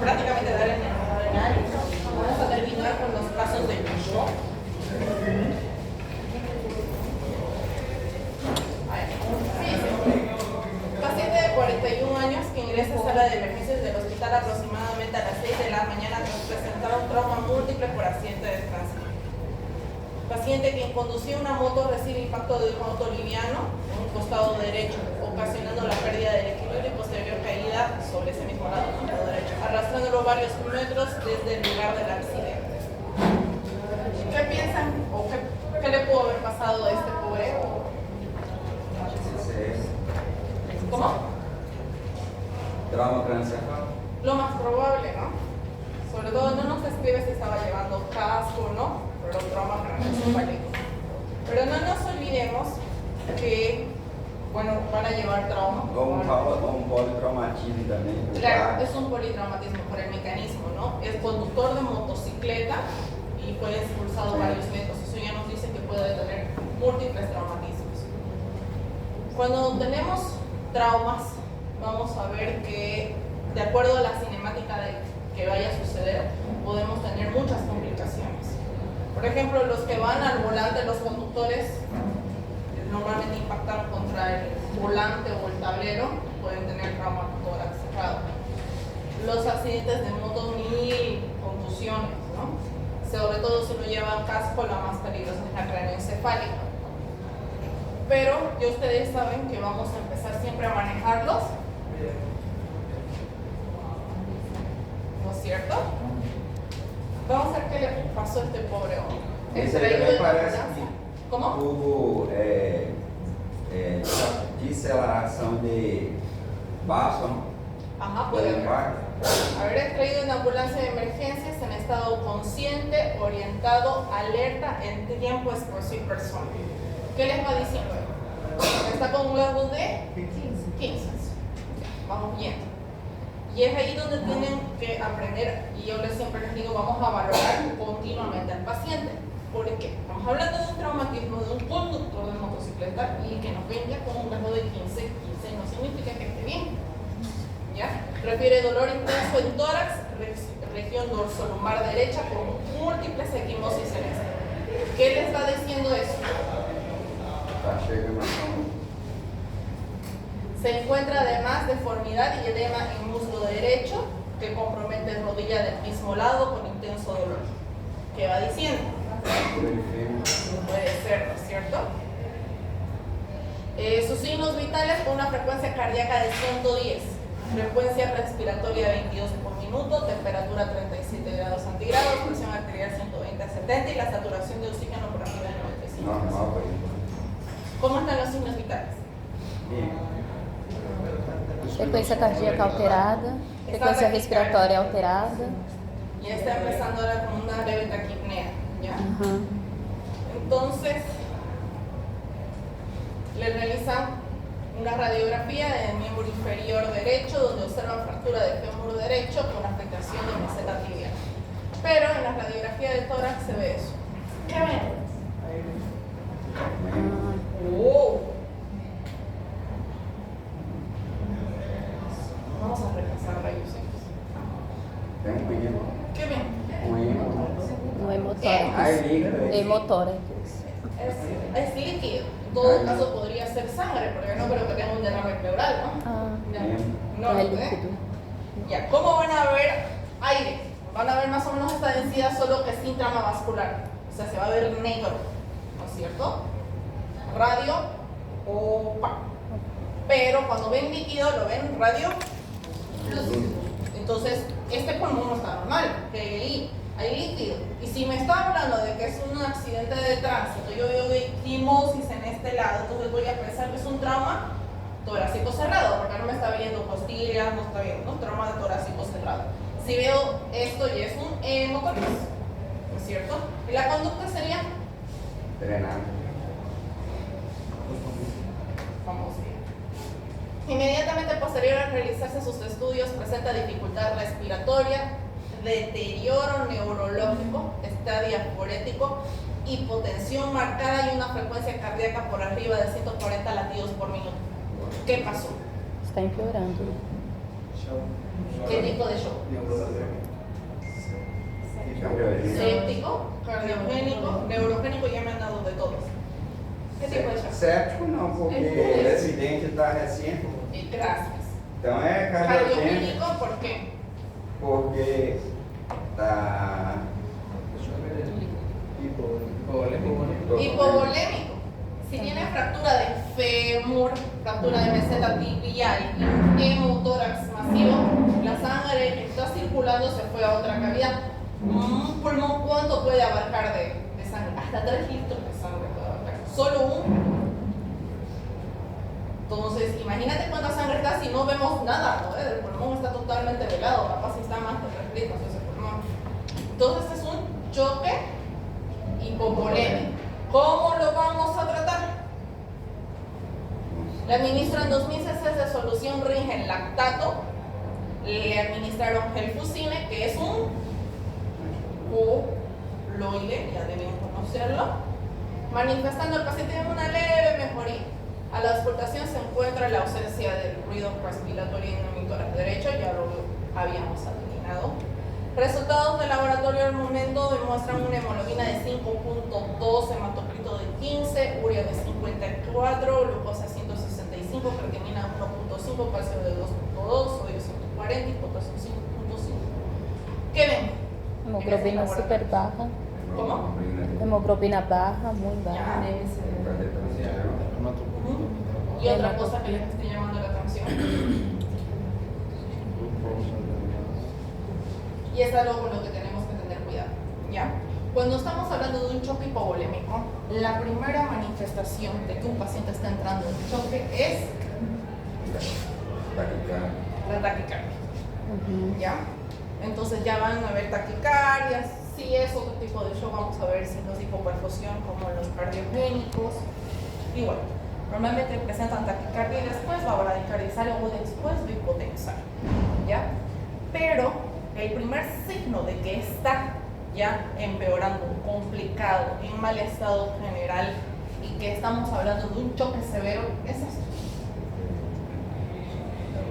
prácticamente dar en el renal. Vamos a terminar con los casos de shock. Paciente de 41 años que ingresa a sala de emergencias del hospital aproximadamente a las 6 de la mañana tras presentar un trauma múltiple por accidente de tránsito. Paciente quien conducía una moto recibe impacto de un auto liviano en un costado derecho, ocasionando la pérdida del equilibrio y posterior caída sobre ese mismo lado, el lado derecho, arrastrándolo varios metros desde el lugar del accidente. ¿Qué piensan o qué le pudo haber pasado a este pobre? ¿Cómo? Trauma craneoencefálico. Lo más probable, ¿no? Sobre todo no nos describe si estaba llevando casco o no, pero trauma craneoencefálico. Pero no nos olvidemos que, bueno, van a llevar trauma. Un politraumatismo también. Claro, es un politraumatismo por el mecanismo, ¿no? Es conductor de motocicleta y fue expulsado varios metros. Eso ya nos dice que puede tener múltiples traumatismos. Cuando tenemos traumas, vamos a ver que, de acuerdo a la cinemática de que vaya a suceder, podemos tener muchas complicaciones. Por ejemplo, los que van al volante, los conductores, normalmente impactan contra el volante o el tablero, pueden tener trauma tórax cerrado. Los accidentes de moto, 1000 contusiones, ¿no? Sobre todo si no llevan casco, la más peligrosa es la craneoencefálica. Pero ya ustedes saben que vamos a empezar siempre a manejarlos, ¿no es cierto? Vamos a ver qué le pasó a este pobre hombre. Esse aí também parece que ¿Cómo? tuvo deceleração de vaso, ¿no? Ajá, Por puede el haber. impacto. Haber extraído en ambulancia de emergencias en estado consciente, orientado, alerta, en tiempo, esfuerzo y persona. ¿Qué les va diciendo? Está con un grado de 15. Vamos bien. Y es ahí donde tienen que aprender, y yo siempre les digo, vamos a valorar continuamente al paciente. ¿Por qué? Estamos hablando de un traumatismo de un conductor de motocicleta y que nos venga con un grado de 15 no significa que esté bien. ¿Ya? Refiere dolor intenso en tórax, región dorsolumbar derecha con múltiples equimosis en este. ¿Qué les está diciendo eso? Se encuentra además deformidad y edema en muslo derecho que compromete rodilla del mismo lado con intenso dolor. ¿Qué va diciendo? Puede ser, ¿no es cierto? Sus signos vitales con una frecuencia cardíaca de 110, frecuencia respiratoria 22 por minuto, temperatura 37 grados centígrados, presión arterial 120 a 70 y la saturación de oxígeno por arriba de 95%. Normal, ¿Cómo están los signos vitales? Bien. Frequência cardíaca alterada, frequência respiratória alterada. Ya está empezando ahora con una leve taquipnea, ¿ya? Entonces, le realizan una radiografía del miembro inferior derecho donde observan fractura de fémur derecho con afectación de meseta tibial. Pero en la radiografía de tórax se ve eso. ¿Qué ven? Vamos a repasar rayos X. Tem um hino. ¿Qué ven? Um hino. No hemotórax. Hemotórax. Es líquido. En todo caso podría ser sangre, porque no creo que tenga un derrame pleural, ¿no? Ya. No, es ¿eh? líquido. Ya, ¿cómo van a ver aire? Van a ver más o menos esta densidad solo que sin trama vascular. O sea, se va a ver negro, ¿no es cierto? Radio opaco. Pero cuando ven líquido, lo ven radio lúcido. Entonces, este pulmón no está normal, que hay líquido. Y si me está hablando de que es un accidente de tránsito, yo veo equimosis en este lado, entonces voy a pensar que es un trauma torácico cerrado, porque no me está viendo costillas, no está viendo, ¿no? Trauma torácico cerrado. Si veo esto y es un hemotórax, ¿no es cierto? Y la conducta sería Drenado. Vamos bien. Inmediatamente posterior a realizarse sus estudios, presenta dificultad respiratoria, deterioro neurológico, estadio diaforético, hipotensión marcada y una frecuencia cardíaca por arriba de 140 latidos por minuto. ¿Qué pasó? Está empeorando. ¿Qué tipo de shock? Cambio de línea. Séptico, cardiogénico, neurogénico, ya me han dado de todos. ¿Qué tipo de shock? Séptico não, porque o acidente está recente. Y gracias. Então é cardiogênico Cardiogénico, ¿por qué? porque está Hipovolémico. Si tiene fractura de fémur, fractura de meseta tibial y hemotórax masivo, la sangre que está circulando se fue a otra cavidad. Un pulmón, ¿cuánto puede abarcar de sangre? Hasta 3 litros de sangre puede abarcar. Solo un. Entonces, imagínate cuánta sangre está si no vemos nada, ¿no? El pulmón está totalmente velado, capaz si está más de 3 litros ese pulmón. Entonces, es un choque hipovolémico. ¿Cómo lo vamos a tratar? Le administran 2000 cc de solución Ringen lactato, le administraron gelfucine, que es un coloide, ya deben conocerlo, manifestando al paciente una leve mejoría. A la auscultación se encuentra la ausencia del ruido respiratorio en el tórax derecho, ya lo habíamos adivinado. Resultados del laboratorio al momento demuestran una hemoglobina de 5.2, hematocrito de 15, urea de 54, glucosa 165, creatinina 1.5, calcio de 2.2, sodio 140 y potasio 5.5. ¿Qué ven? Hemoglobina super baja. ¿Cómo? Hemoglobina baja, muy baja. Y otra cosa que les estoy llamando la atención. Y es algo con lo que tenemos que tener cuidado, ¿ya? Cuando estamos hablando de un choque hipovolémico, la primera manifestación de que un paciente está entrando en choque es la taquicardia, ¿ya? Entonces ya van a ver taquicardias. Si es otro tipo de shock, vamos a ver signos de hipoperfusión como los cardiogénicos. Igual, normalmente presentan taquicardia y después va a bradicardizar o después va a hipotensar, ¿ya? Pero el primer signo de que está ya empeorando, complicado, en mal estado general y que estamos hablando de un choque severo es esto: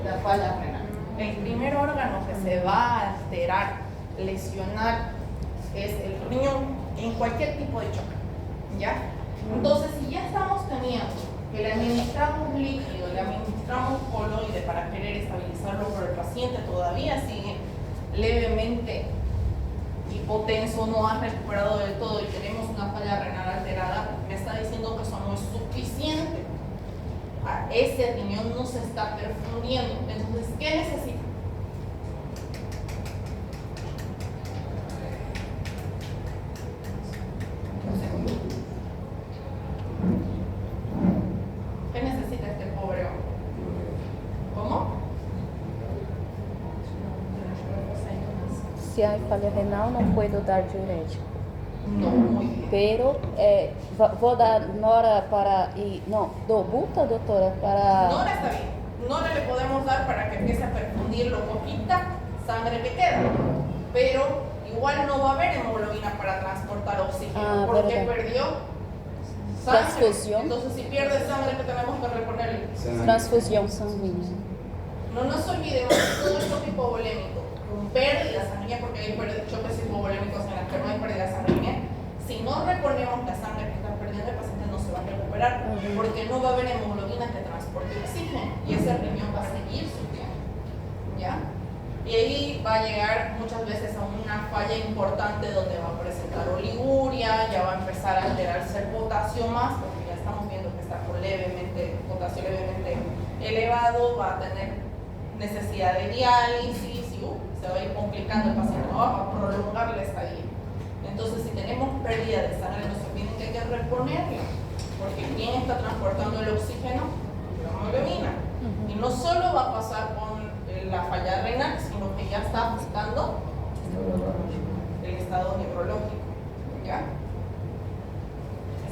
la falla renal. El primer órgano que se va a alterar, lesionar, es el riñón en cualquier tipo de choque, ¿ya? Entonces, si ya estamos teniendo que le administramos líquido, le administramos coloide para querer estabilizarlo, pero el paciente todavía sigue levemente hipotenso, no ha recuperado del todo y tenemos una falla renal alterada, me está diciendo que eso no es suficiente. Ese riñón no se está perfundiendo. Entonces, ¿qué necesita? ¿Qué necesita este pobre hombre? ¿Cómo? Se hay falla renal, no puedo dar diurético. No, muy bien. Pero vou dar Nora para... No, do Buta, doutora, para... Nora está bien. Nora le podemos dar para que empiece a perfundir lo poquita sangre que queda. Pero igual no va a haber hemoglobina para transportar oxígeno porque verdad. perdió sangre. Transfusión. Entonces, si pierde sangre, ¿qué tenemos que reponerle? Transfusión sanguínea. No nos olvidemos que todo el choque hipovolémico con pérdida sanguínea, porque hay choques hipovolémicos en los que no hay pérdida sanguínea, si no reponemos la sangre que está perdiendo, el paciente no se va a recuperar, porque no va a haber hemoglobina que transporte oxígeno y ese riñón va a seguir sufriendo, ¿ya? Y ahí va a llegar muchas veces a una falla importante donde va a presentar oliguria, ya va a empezar a alterarse el potasio más, porque ya estamos viendo que está con potasio levemente elevado, va a tener necesidad de diálisis y se va a ir complicando el paciente, no va a prolongar la estadía. Entonces, si tenemos pérdida de sangre, no se olviden que hay que reponerla, porque ¿quién está transportando el oxígeno? La hemoglobina. Y no solo va a pasar con la falla renal, sino que ya está afectando el estado neurológico, ¿ya?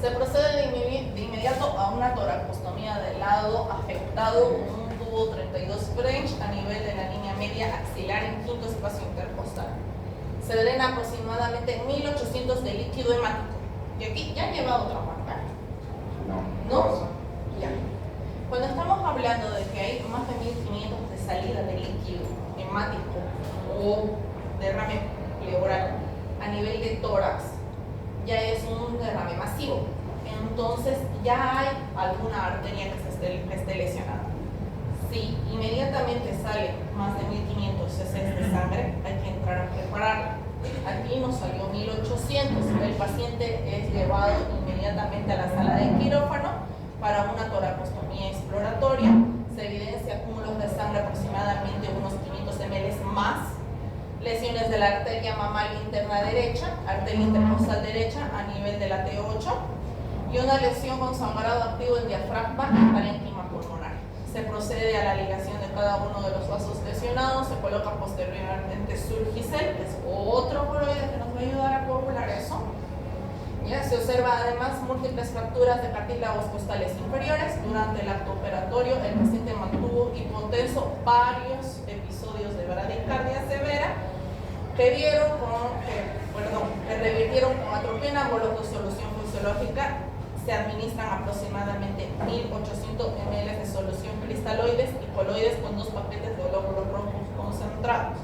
Se procede de inmediato a una toracostomía del lado afectado con un tubo 32 French a nivel de la línea media axilar en quinto espacio intercostal. Se drena aproximadamente 1800 de líquido hemático. Y aquí ya han llevado otra marca. No. ¿No? Ya. Cuando estamos hablando de que hay más de 1500 de salida de líquido hemático o derrame pleural a nivel de tórax, ya es un derrame masivo. Entonces ya hay alguna arteria que se esté lesionada. Si inmediatamente sale más de 1500 cc de sangre, hay que entrar a prepararla. Aquí nos salió 1800. El paciente es llevado inmediatamente a la sala de quirófano para una toracostomía exploratoria. Se evidencia cúmulos de sangre aproximadamente unos 500 ml más, lesiones de la arteria mamaria interna derecha, arteria intercostal derecha a nivel de la T8 y una lesión con sangrado activo en diafragma y parénquima pulmonar. Se procede a la ligación de cada uno de los vasos lesionados, se coloca posteriormente Surgicel, que es otro coloide que nos va a ayudar a coagular eso. ¿Ya? Se observa además múltiples fracturas de cartílagos costales inferiores. Durante el acto operatorio, el paciente mantuvo hipotenso varios episodios de bradicardia severa que revirtieron con atropina, bolos de solución fisiológica. Se administran aproximadamente 1800 ml de solución cristaloides y coloides con 2 paquetes de glóbulos rojos concentrados.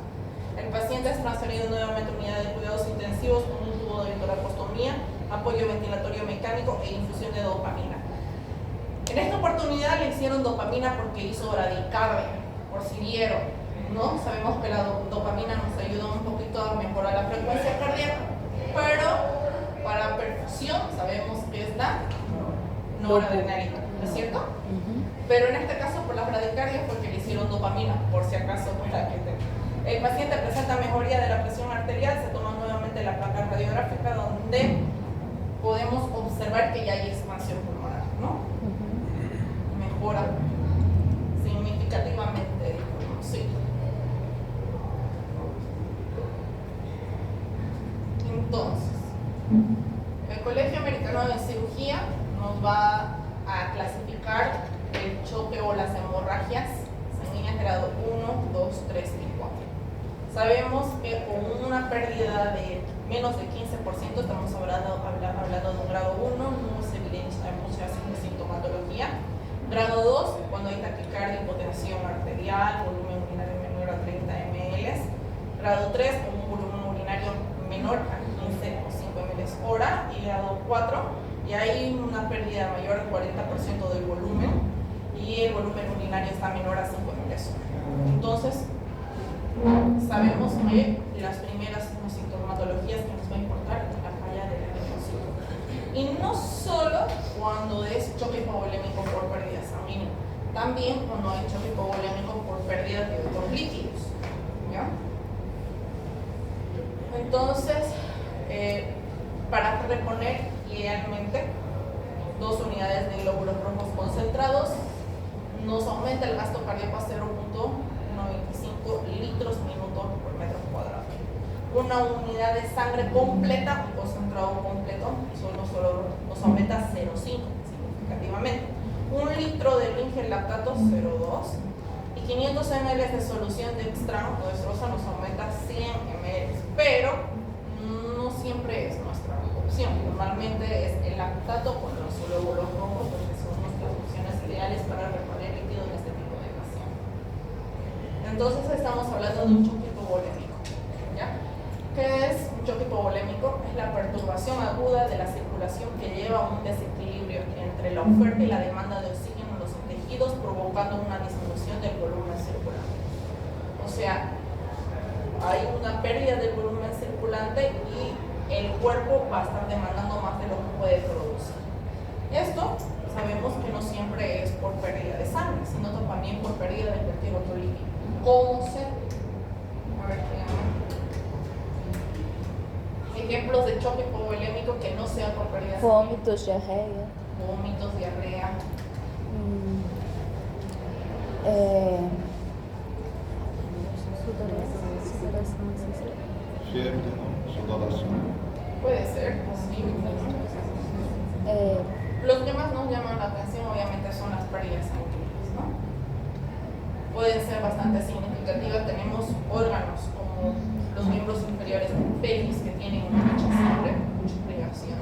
El paciente es transferido nuevamente a unidad de cuidados intensivos con un tubo de toracostomía, apoyo ventilatorio mecánico e infusión de dopamina. En esta oportunidad le hicieron dopamina porque hizo bradicardia, por si vieron, ¿no? Sabemos que la dopamina nos ayuda un poquito a mejorar la frecuencia cardíaca, pero para perfusión sabemos que es la noradrenalina, ¿no es cierto? Pero en este caso por la bradicardia fue que le hicieron dopamina, por si acaso para que el paciente presenta mejoría de la presión arterial, se toma nuevamente la placa radiográfica donde podemos observar que ya hay expansión pulmonar, ¿no? Mejora significativamente, sí. Entonces, el Colegio Americano de Cirugía nos va a clasificar el choque o las hemorragias sanguíneas grado 1, 2, 3 y 4. Sabemos que con una pérdida de menos de 15%, estamos hablando de un grado 1, no se evidencia mucha sintomatología. Grado 2, cuando hay taquicardia, hipotensión arterial, volumen urinario menor a 30 ml. Grado 3, con un volumen urinario menor a 15 o 5 ml hora. Y grado 4, y hay una pérdida mayor al 40% del volumen y el volumen urinario está menor a 5 ml hora. Entonces, sabemos que las primeras sintomatologías que nos va a importar es la falla del linfocito. Y no solo cuando es choque hipovolémico por pérdida sanguínea, también cuando hay choque hipovolémico por pérdida de otros líquidos. ¿Ya? Entonces, para reponer idealmente 2 unidades de glóbulos rojos concentrados, nos aumenta el gasto cardíaco a 0.95 litros minuto por metro cuadrado. Una unidad de sangre completa, un concentrado completo, solo nos aumenta 0.5 significativamente. 1 litro de Ringer lactato 0.2 y 500 ml de solución de extrano o destroza nos aumenta 100 ml, pero no siempre es nuestra opción. Normalmente es el lactato con los glóbulos rojos, porque son nuestras opciones ideales para reponer líquido en este tipo de pacientes. Entonces estamos hablando de un choque hipovolémico, ¿ya? ¿Qué es un choque hipovolémico? Es la perturbación aguda de la circulación que lleva a un desequilibrio entre la oferta y la demanda de oxígeno en los tejidos, provocando una disminución del volumen circulante. O sea, hay una pérdida del volumen circulante y el cuerpo va a estar demandando más de lo que puede producir. Esto sabemos que no siempre es por pérdida de sangre, sino también por pérdida de cualquier otro líquido. ¿Cómo se? A ver, ejemplos de choque hipovolémico que no sean por pérdida de sangre. Vômitos, diarreia. Vómitos, diarrea. Fiebre, ¿no? Sudoración. Puede ser, sí. Los que más nos llaman la atención obviamente son las pérdidas sanguíneas, ¿no? Pueden ser bastante significativas. Tenemos órganos como los miembros inferiores del pelvis que tienen mucha sangre, mucha irrigación.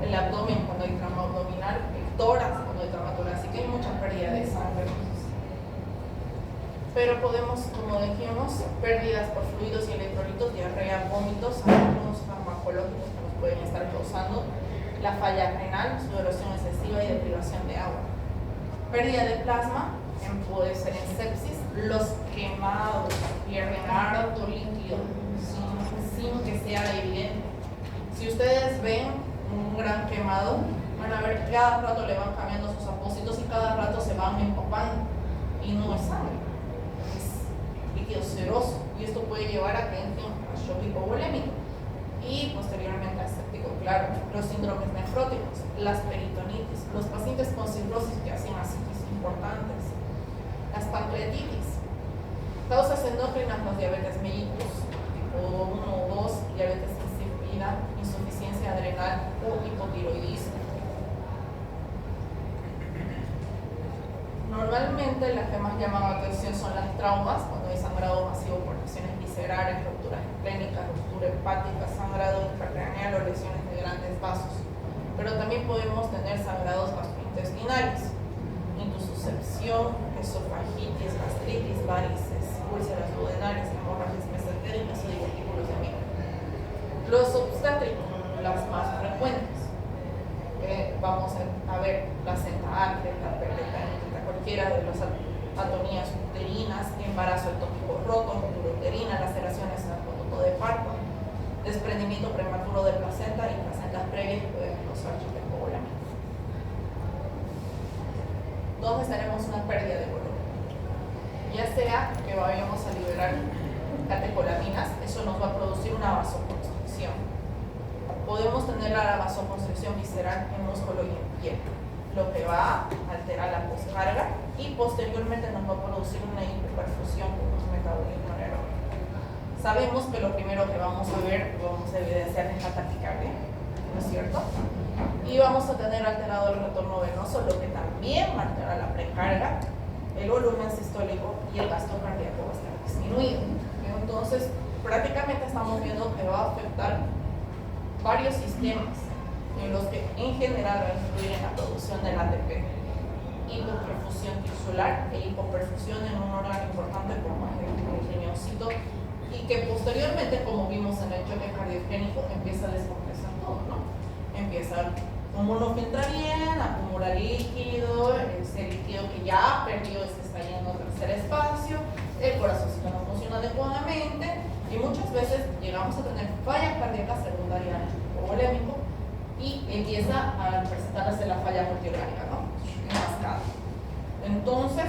El abdomen cuando hay trama abdominal, el tórax cuando hay trama torácica, hay mucha pérdida de sangre. Pero podemos, como dijimos, pérdidas por fluidos y electrolitos, diarrea, vómitos, algunos farmacológicos que nos pueden estar causando, la falla renal, sudoración excesiva y deprivación de agua. Pérdida de plasma, puede ser en sepsis, los quemados pierden harto líquido sin que sea evidente. Si ustedes ven un gran quemado, van a ver que cada rato le van cambiando sus apósitos y cada rato se van empapando. Y no es sangre, es líquido seroso. Y esto puede llevar a que entre un shock hipovolémico y posteriormente a séptico, claro. Los síndromes nefróticos, las peritonitis, los pacientes con cirrosis que hacen ascitis importantes, las pancreatitis, causas endócrinas, los diabetes mellitus, tipo 1 o 2, diabetes insípida, insuficiencia adrenal o hipotiroidismo. Normalmente las que más llaman la atención son las traumas, cuando hay sangrado masivo por lesiones viscerales, rupturas esplénicas, ruptura hepática, sangrado intracraneal o lesiones de grandes vasos. Pero también podemos tener sangrados gastrointestinales, intususcepción, esofagitis, gastritis, varices, úlceras duodenales, hemorragias mesentéricas y divertículos de mica. Los obstétricos, las más frecuentes. Vamos a ver placenta ácreta, perlecanita, cualquiera de las atonías uterinas, embarazo ectópico roto, ruptura uterina, laceraciones en el conducto de parto, desprendimiento prematuro de placenta y placentas previas que pueden causar shock hipovolémico. Entonces tenemos una pérdida de volumen. Ya sea que vayamos a liberar catecolaminas, eso nos va a producir una vasoconstricción. Podemos tener la vasoconstricción visceral en músculo y en piel, lo que va a alterar la poscarga y posteriormente nos va a producir una hiperperfusión con un metabolismo anaeróbico. Sabemos que lo primero que vamos a ver, vamos a evidenciar es la taquicardia, ¿no es cierto? Y vamos a tener alterado el retorno venoso, lo que también va a alterar la precarga, el volumen sistólico y el gasto cardíaco va a estar disminuido. Entonces, prácticamente estamos viendo que va a afectar varios sistemas en los que en general va a influir en la producción del ATP, hipoperfusión tisular e hipoperfusión en un órgano importante como el riñoncito, y que posteriormente, como vimos en el choque cardiogénico, empieza a descompensar todo, ¿no? Empieza como no filtra bien, acumula líquido, ese líquido que ya perdió se está yendo al tercer espacio, el corazoncito no funciona adecuadamente y muchas veces llegamos a tener falla cardíaca secundaria hipovolémico y empieza a presentarse la falla multiorgánica, ¿no? En cascada. Entonces,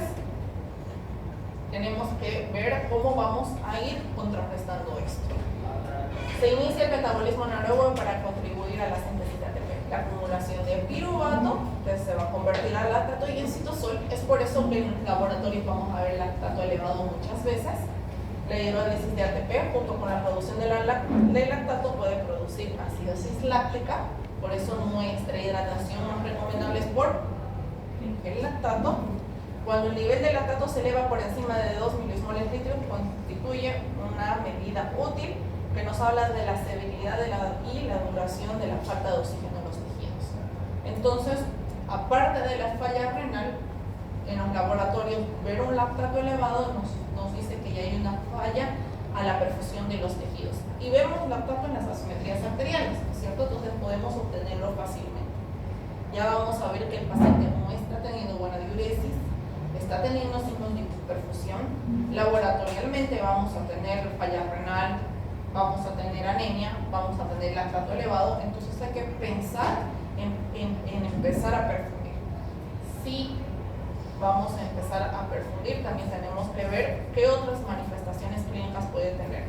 tenemos que ver cómo vamos a ir contrarrestando esto. Se inicia el metabolismo anaeróbico para contribuir a la síntesis de ATP. La acumulación de piruvato, que se va a convertir a lactato y en citosol. Es por eso que en el laboratorio vamos a ver lactato elevado muchas veces. La hidrólisis de ATP junto con la producción del lactato puede producir acidosis láctica. Por eso nuestra hidratación más recomendable es por el lactato. Cuando el nivel de lactato se eleva por encima de 2 milismoles litros, constituye una medida útil que nos habla de la severidad y la duración de la falta de oxígeno en los tejidos. Entonces, aparte de la falla renal, en los laboratorios ver un lactato elevado nos dice que ya hay una falla a la perfusión de los tejidos. Y vemos lactato en las asimetrías arteriales, ¿no es cierto? Entonces podemos obtenerlo fácilmente. Ya vamos a ver que el paciente no está teniendo buena diuresis, está teniendo signos de hiperperfusión. Laboratorialmente vamos a tener falla renal, vamos a tener anemia, vamos a tener lactato elevado. Entonces hay que pensar en empezar a perfundir. Si vamos a empezar a perfundir, también tenemos que ver qué otras manifestaciones clínicas puede tener.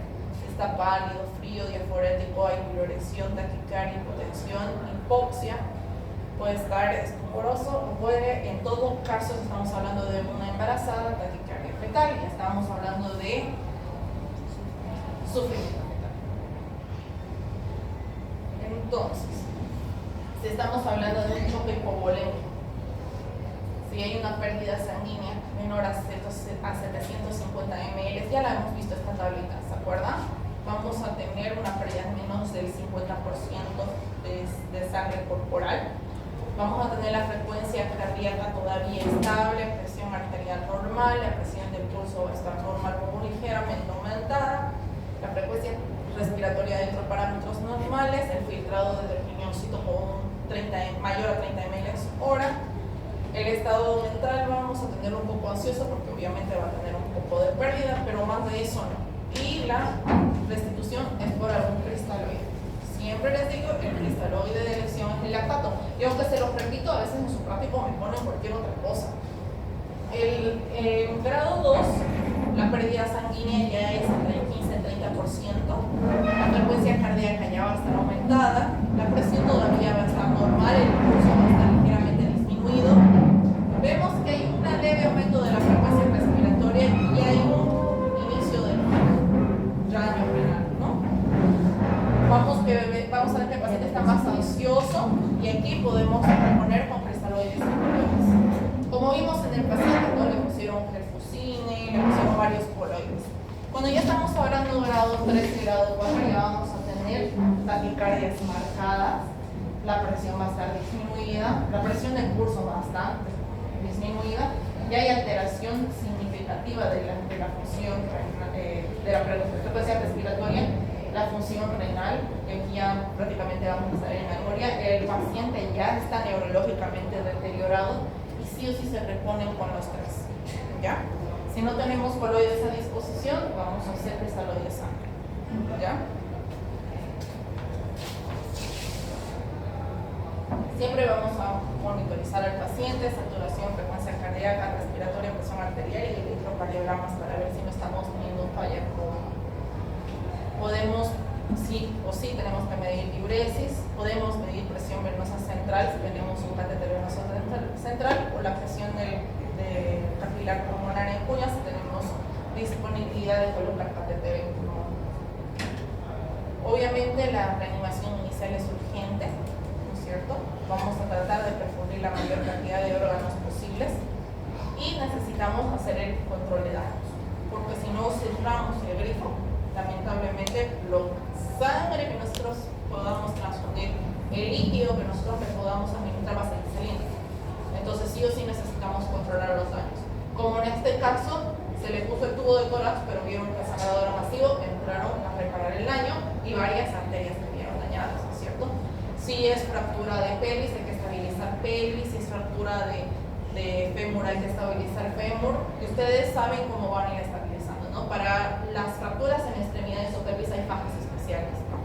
Está pálido, frío, diaforético, hay hipotensión, taquicardia, hipotensión, hipoxia, puede estar estuporoso, o puede, en todo caso, estamos hablando de una embarazada, taquicardia fetal, y estamos hablando de sufrimiento fetal. Entonces, si estamos hablando de un choque hipovolémico, si hay una pérdida sanguínea menor a 750 ml, ya la hemos visto esta tablita, ¿se acuerdan? Vamos a tener una pérdida menos del 50% de sangre corporal. Vamos a tener la frecuencia cardíaca todavía estable, presión arterial normal, la presión del pulso va a estar normal o ligeramente aumentada, la frecuencia respiratoria dentro de parámetros normales, el filtrado del riñoncito con mayor a 30 ml/hora. El estado mental vamos a tener un poco ansioso porque obviamente va a tener un poco de pérdida, pero más de eso no. Y la restitución es por algún cristaloide. Siempre les digo, el cristaloide de elección es el lactato. Y aunque se los repito, a veces en su práctico me ponen cualquier otra cosa. En grado 2, la pérdida sanguínea ya es entre el 15 y el 30%. La frecuencia cardíaca ya va a estar aumentada. La presión todavía va a estar normal, el pulso va a estar ligeramente disminuido. Vemos que hay un leve aumento de la frecuencia respiratoria y hay un inicio del daño renal, ¿no? Vamos a ver que el paciente está más ansioso y aquí podemos reponer con cristaloides secundarios. Como vimos en el paciente, ¿no? Le pusieron perfusine, le pusieron varios coloides. Cuando ya estamos hablando de grado 3 y grado 4, ya vamos a tener taquicardias marcadas, la presión va a estar disminuida, la presión del pulso bastante disminuida, y hay alteración significativa de la función de la frecuencia respiratoria, la función renal, que aquí ya prácticamente vamos a estar en memoria. El paciente ya está neurológicamente deteriorado y sí o sí se reponen con los tres, ¿ya? Si no tenemos coloides a disposición, vamos a hacer cristaloide de sangre, ¿ya? Siempre vamos a monitorizar al paciente, saturación, frecuencia cardíaca, respiratoria, presión arterial y electrocardiogramas para ver si no estamos teniendo falla crónica. Podemos, sí o sí, tenemos que medir diuresis, podemos medir presión venosa central si tenemos un catéter venoso central o la presión del capilar pulmonar en cuña si tenemos disponibilidad de colocar catéter en pulmón. Obviamente la reanimación inicial es urgente, ¿no es cierto? Vamos a tratar de perfundir la mayor cantidad de órganos posibles y necesitamos hacer el control de daños, porque si no cerramos el grifo, lamentablemente la sangre que nosotros podamos transfundir, el líquido que nosotros le podamos administrar va a seguir saliendo. Entonces sí o sí necesitamos controlar los daños. Como en este caso se le puso el tubo de tórax, pero vieron que el sangrador era masivo, entraron a reparar el daño y varias arterias que vieron dañadas, ¿no es cierto? Si es fractura de pelvis, hay que estabilizar pelvis. Si es fractura de fémur, hay que estabilizar fémur. Y ustedes saben cómo van a ir estabilizando, ¿no? Para las fracturas en extremidades o pelvis hay fajas especiales, ¿no?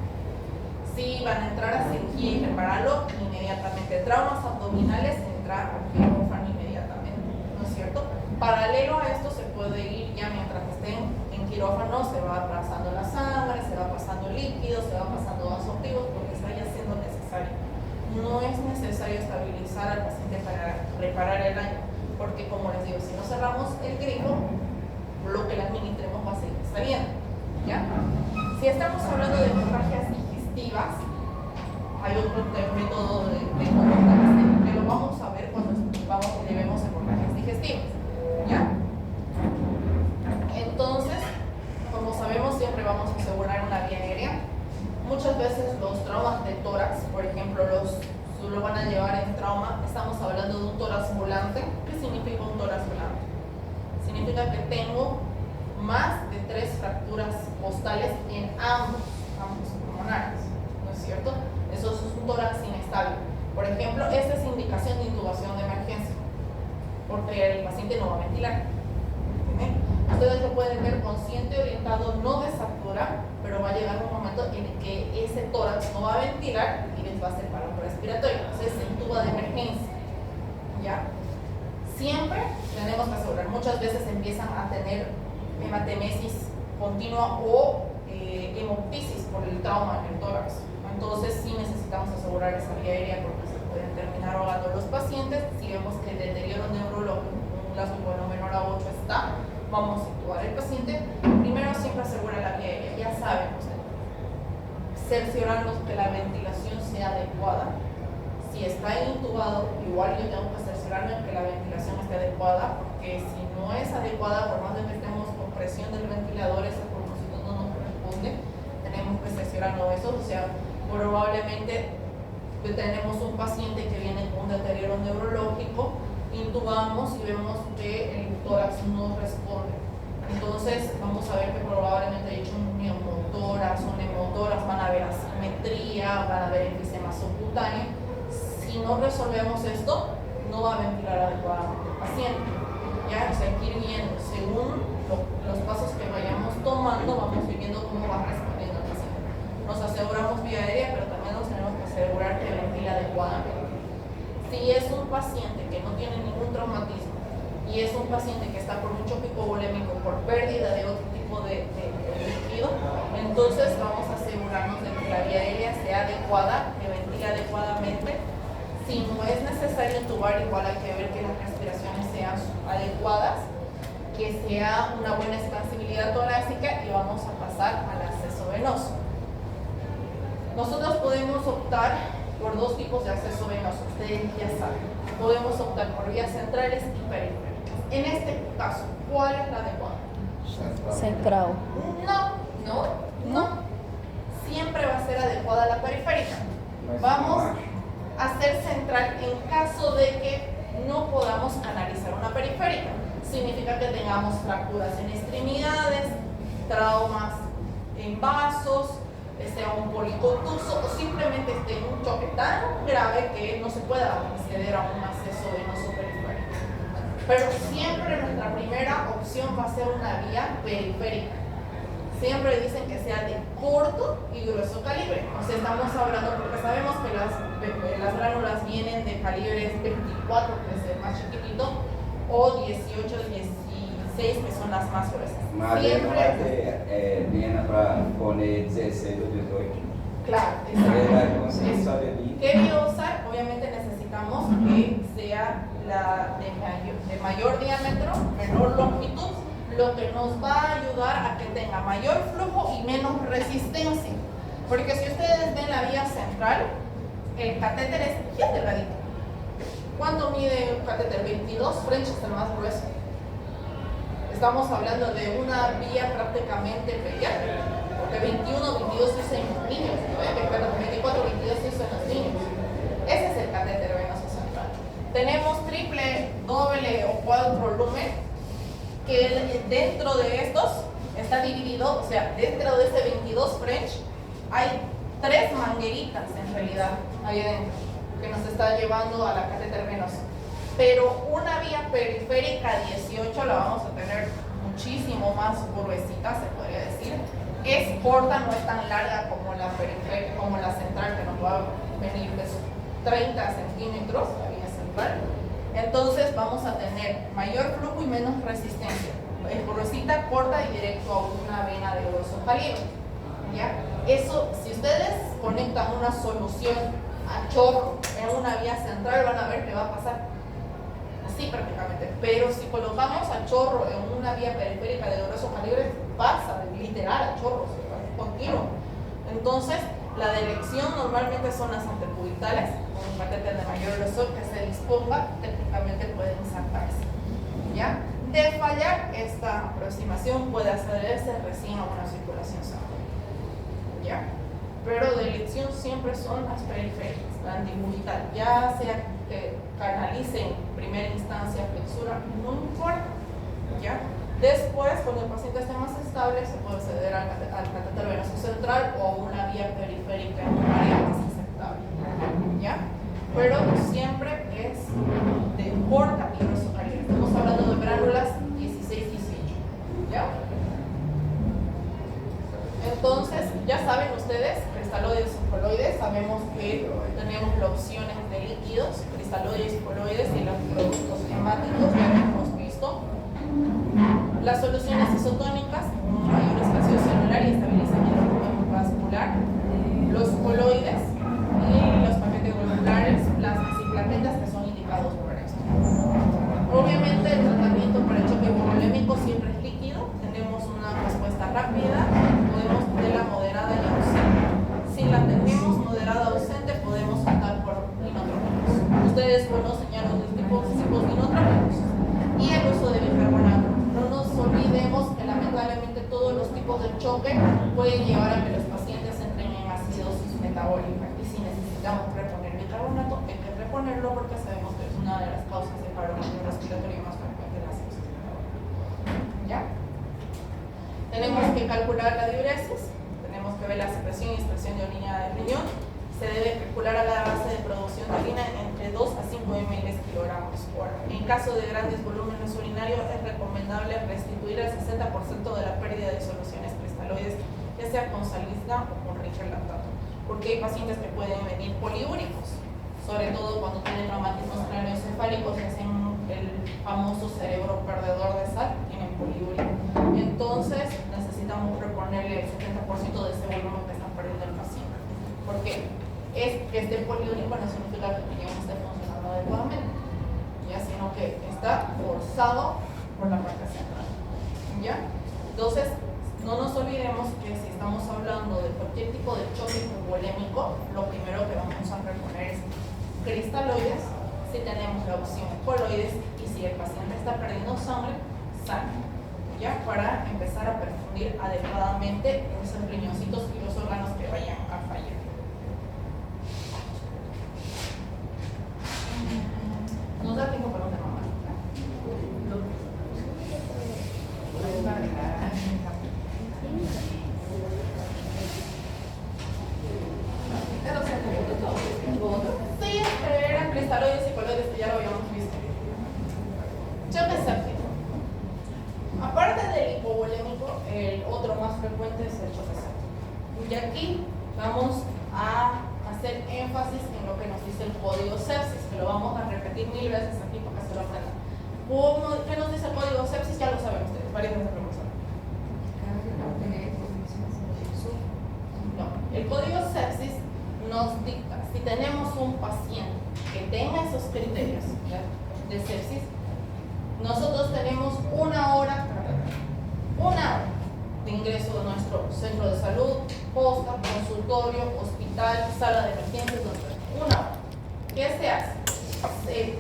Si van a entrar a cirugía y repararlo inmediatamente. Traumas abdominales, entrar a quirófano inmediatamente, ¿no es cierto? Paralelo a esto se puede ir ya mientras estén en quirófano, se va pasando la sangre, se va pasando el líquido, se va pasando vasoactivos porque está ya siendo necesario. No es necesario estabilizar al paciente para reparar el daño, porque como les digo, si no cerramos el grifo, lo que le administremos va a seguir saliendo, ¿ya? Si estamos hablando de hemorragias digestivas, hay otro método de control que lo vamos a ver cuando llevemos hemorragias digestivas, ¿ya? Entonces, como sabemos, siempre vamos a asegurar una vía aérea. Muchas veces los traumas de tórax, por ejemplo, lo van a llevar en trauma. Estamos hablando de un tórax volante. ¿Qué significa un tórax volante? Significa que tengo más de 3 fracturas costales en ambos pulmonares, ¿no es cierto? Eso es un tórax inestable. Por ejemplo, esta es indicación de intubación de emergencia, porque el paciente no va a ventilar. Ustedes lo pueden ver consciente, orientado, no de satura, pero va a llegar un momento en el que ese tórax no va a ventilar y les va a hacer paro respiratorio. Entonces se intuba de emergencia, ¿ya? Siempre tenemos que asegurar. Muchas veces empiezan a tener hematemesis continua o hemoptisis por el trauma en el tórax. Entonces sí necesitamos asegurar esa vía aérea porque se pueden terminar ahogando los pacientes. Si vemos que el deterioro neurológico, un gasobueno menor a 8 está, vamos a intubar al paciente. Primero siempre asegura la vía aérea, ya saben ustedes. Cerciorarnos que la ventilación sea adecuada. Si está intubado, igual yo tengo que cerciorarme que la ventilación esté adecuada, porque si no es adecuada, por más de que estemos con presión del ventilador, ese pulmoncito no nos corresponde, tenemos que cerciorarnos eso. O sea, probablemente tenemos un paciente que viene con un deterioro neurológico, intubamos y vemos que el tórax no responde. Entonces vamos a ver que probablemente hay neumotoras o neumotoras, van a haber asimetría, van a haber enfisema subcutáneo. Si no resolvemos esto, no va a ventilar adecuadamente el paciente. Ya, o sea, hay que ir viendo, según los pasos que vayamos tomando, vamos viendo cómo va respondiendo el paciente. Nos aseguramos vía aérea, pero también nos tenemos que asegurar que ventila adecuadamente. Si es un paciente que no tiene ningún traumatismo y es un paciente que está por un choque hipovolémico, por pérdida de otro tipo de líquido, entonces vamos a asegurarnos de que la vía aérea sea adecuada, que ventile adecuadamente. Si no es necesario intubar, igual hay que ver que las respiraciones sean adecuadas, que sea una buena expansibilidad torácica y vamos a pasar al acceso venoso. Nosotros podemos optar por dos tipos de acceso venoso, ustedes ya saben. Podemos optar por vías centrales y periféricas. En este caso, ¿cuál es la adecuada? Central. No. Siempre va a ser adecuada la periférica. Vamos a hacer central en caso de que no podamos canalizar una periférica. Significa que tengamos fracturas en extremidades, traumas en vasos, sea un policontuso o simplemente esté en un choque tan grave que no se pueda acceder a un acceso venoso periférico. Pero siempre nuestra primera opción va a ser una vía periférica. Siempre dicen que sea de corto y grueso calibre. O sea, estamos hablando porque sabemos que las gránulas vienen de calibres 24, que es el más chiquitito, o 18, 16, que son las más gruesas. Mas ele não vai ter vena para poner 16 ou 18. Claro, Ele vai exacto. conseguir só de 20. ¿Qué vía usar? Obviamente necesitamos que sea la de mayor diámetro, menor longitud, lo que nos va a ayudar a que tenga mayor flujo y menos resistencia. Porque si ustedes ven la vía central, el catéter es bien delgadito. ¿Cuánto mide un catéter? 22 French es el más grueso. Estamos hablando de una vía prácticamente pediátrica, porque 21, 22 se usa en los niños, ¿no? 24, 22 se usa en los niños. Ese es el catéter venoso central. Tenemos triple, doble o cuádruple lumen, que dentro de estos está dividido, o sea, dentro de ese 22 French hay 3 mangueritas en realidad ahí adentro, que nos está llevando a la catéter venosa. Pero una vía periférica 18 la vamos a tener muchísimo más gruesita, se podría decir. Es corta, no es tan larga como la periférica, como la central, que nos va a venir de 30 centímetros, la vía central. Entonces vamos a tener mayor flujo y menos resistencia. Es gruesita, corta y directo a una vena de grueso calibre. ¿Ya? Eso, si ustedes conectan una solución a chorro en una vía central, van a ver qué va a pasar. Así prácticamente, pero si colocamos a chorro en una vía periférica de grueso calibre, pasa literal a chorro, continuo. Entonces, la dirección normalmente son las antecubitales, con un catéter de mayor grosor que se disponga, técnicamente pueden insertarse. ¿Ya? De fallar, esta aproximación puede accederse recién a una circulación sanguínea. ¿Ya? Pero de elección siempre son las periféricas, la antigubital, ya sea que canalice en primera instancia flexura, no importa, ¿ya? Después, cuando el paciente esté más estable, se puede acceder al catéter venoso central o a una vía periférica en un área más aceptable, ¿ya? Pero siempre es de corta y grueso calibre. Estamos hablando de gránulas 16-18, ¿ya? Entonces, ya saben ustedes, cristaloides y coloides, sabemos que tenemos las opciones de líquidos, cristaloides y coloides y los productos hemáticos, ya lo hemos visto. Las soluciones isotónicas, mayor espacio celular y estabilizamiento vascular, los coloides y los paquetes moleculares, plasmas y plaquetas que son indicados por esto. Obviamente el tratamiento para el choque hipovolémico siempre es líquido, tenemos una respuesta rápida, podemos tenerla moderada y ausente. Si la tenemos moderada o ausente, podemos optar por inotrópicos. Ustedes conocen ya los tipos inotrópicos y el uso de bicarbonato. No nos olvidemos que lamentablemente todos los tipos de choque pueden llevar a que los pacientes entren en acidosis metabólica y si necesitamos reponer bicarbonato, hay que reponerlo porque sabemos que es una de las causas de paro cardiorrespiratorio más frecuente de la acidosis metabólica. ¿Ya? Tenemos que calcular la diuresis, tenemos que ver la secreción y expresión de orina del riñón. Se debe calcular a la base de producción de orina entre 2 a 5 ml kilogramos por hora. En caso de grandes volúmenes urinarios, es recomendable restituir el 60% de la pérdida de soluciones cristaloides, ya sea con saliva o con richer lactato, porque hay pacientes que pueden venir poliúricos, sobre todo cuando tienen traumatismos craneoencefálicos y hacen el famoso cerebro perdedor de sal, tienen poliúrico. Entonces necesitamos reponerle el 70% de ese volumen que está perdiendo el paciente, porque es que esté poliúrico no significa que el riñón esté funcionando adecuadamente, ¿ya? Sino que está forzado por la placa central, ¿ya? Entonces, no nos olvidemos que si estamos hablando de cualquier tipo de choque hipovolémico, lo primero que vamos a reponer es cristaloides, si tenemos la opción coloides y si el paciente está perdiendo sangre, ¿ya? Para empezar a perfundir adecuadamente esos riñoncitos y los órganos que vayan a fallar. Nos da tiempo para un tema más, sí, eran cristaloides y coloides que ya lo habíamos visto. Choque séptico. Aparte del hipovolémico, el otro más frecuente es el choque séptico. Y aquí vamos a hacer énfasis en lo que nos dice el código sepsis, que lo vamos a repetir 1000 veces aquí para que se lo aprendan. ¿Qué nos dice el código sepsis? Ya lo saben ustedes, varias veces lo hemos hablado. No, el código sepsis nos dicta, si tenemos un paciente que tenga esos criterios, ¿ya?, de sepsis, nosotros tenemos una hora de ingreso de nuestro centro de salud, posta, consultorio, hospital, sala de emergencias, una hora. ¿Qué se hace? Se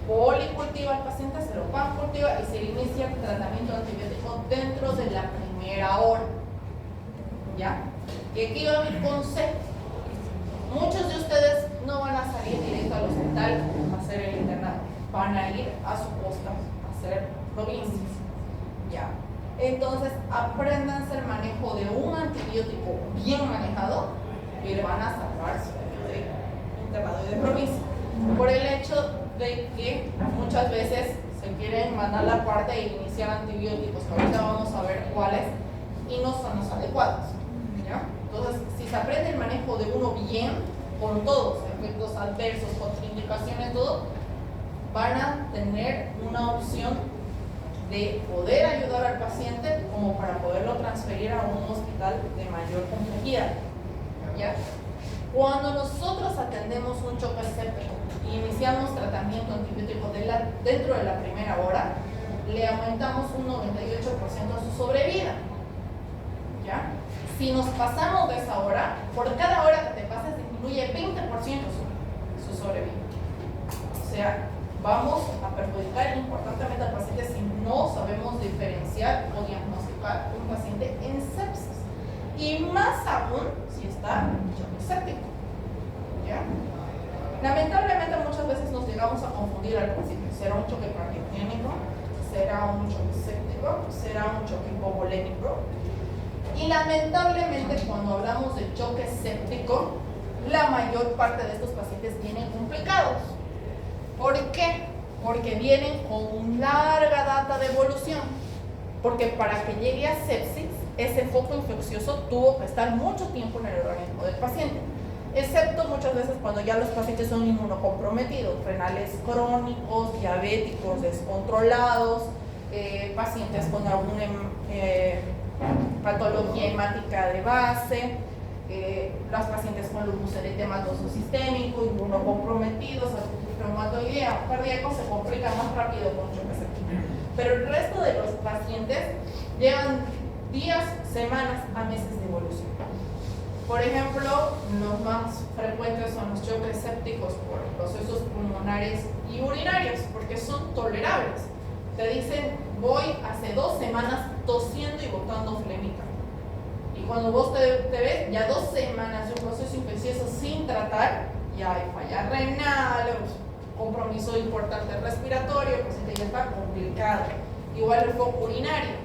policultiva al paciente, se lo pancultiva y se inicia el tratamiento antibiótico dentro de la primera hora, ¿ya? Y aquí va mi consejo. Muchos de ustedes no van a salir directo al hospital a hacer el internado, van a ir a su posta a hacer provincias, ¿ya? Entonces, apréndanse el manejo de un antibiótico bien manejado y le van a salvar su año de internado y de provincia. Por el hecho de que muchas veces se quieren mandar la parte de iniciar antibióticos, que ahorita vamos a ver cuáles, y no son los adecuados, ¿ya? Entonces, si se aprende el manejo de uno bien, con todos, efectos adversos, contraindicaciones, todo, van a tener una opción de poder ayudar al paciente como para poderlo transferir a un hospital de mayor complejidad, ¿ya? Cuando nosotros atendemos un choque séptico y iniciamos tratamiento antibiótico dentro de la primera hora, le aumentamos un 98% a su sobrevida, ¿ya? Si nos pasamos de esa hora, por cada hora que te pases disminuye 20% su sobrevida. O sea, vamos a perjudicar importantemente al paciente si no sabemos diferenciar o diagnosticar un paciente en sepsis. Y más aún si está en choque séptico, ¿ya? Lamentablemente muchas veces nos llegamos a confundir al principio. ¿Será un choque cardiogénico? ¿Será un choque séptico? ¿Será un choque hipovolémico? Y lamentablemente cuando hablamos de choque séptico, la mayor parte de estos pacientes vienen complicados. ¿Por qué? Porque vienen con larga data de evolución. Porque para que llegue a sepsis, ese foco infeccioso tuvo que estar mucho tiempo en el organismo del paciente. Excepto muchas veces cuando ya los pacientes son inmunocomprometidos, renales crónicos, diabéticos descontrolados, pacientes con alguna patología hemática de base, los pacientes con lupus eritematoso sistémico, inmunocomprometidos, reumatoidea, cardíaco, se complican más rápido con choque séptico. Pero el resto de los pacientes llevan días, semanas a meses de evolución. Por ejemplo, los más frecuentes son los choques sépticos por procesos pulmonares y urinarios, porque son tolerables. Te dicen, voy hace 2 semanas tosiendo y botando flemita. Y cuando vos te ves, ya 2 semanas de un proceso infeccioso sin tratar, ya hay falla renal, compromiso importante respiratorio, el paciente ya está complicado. Igual el foco urinario,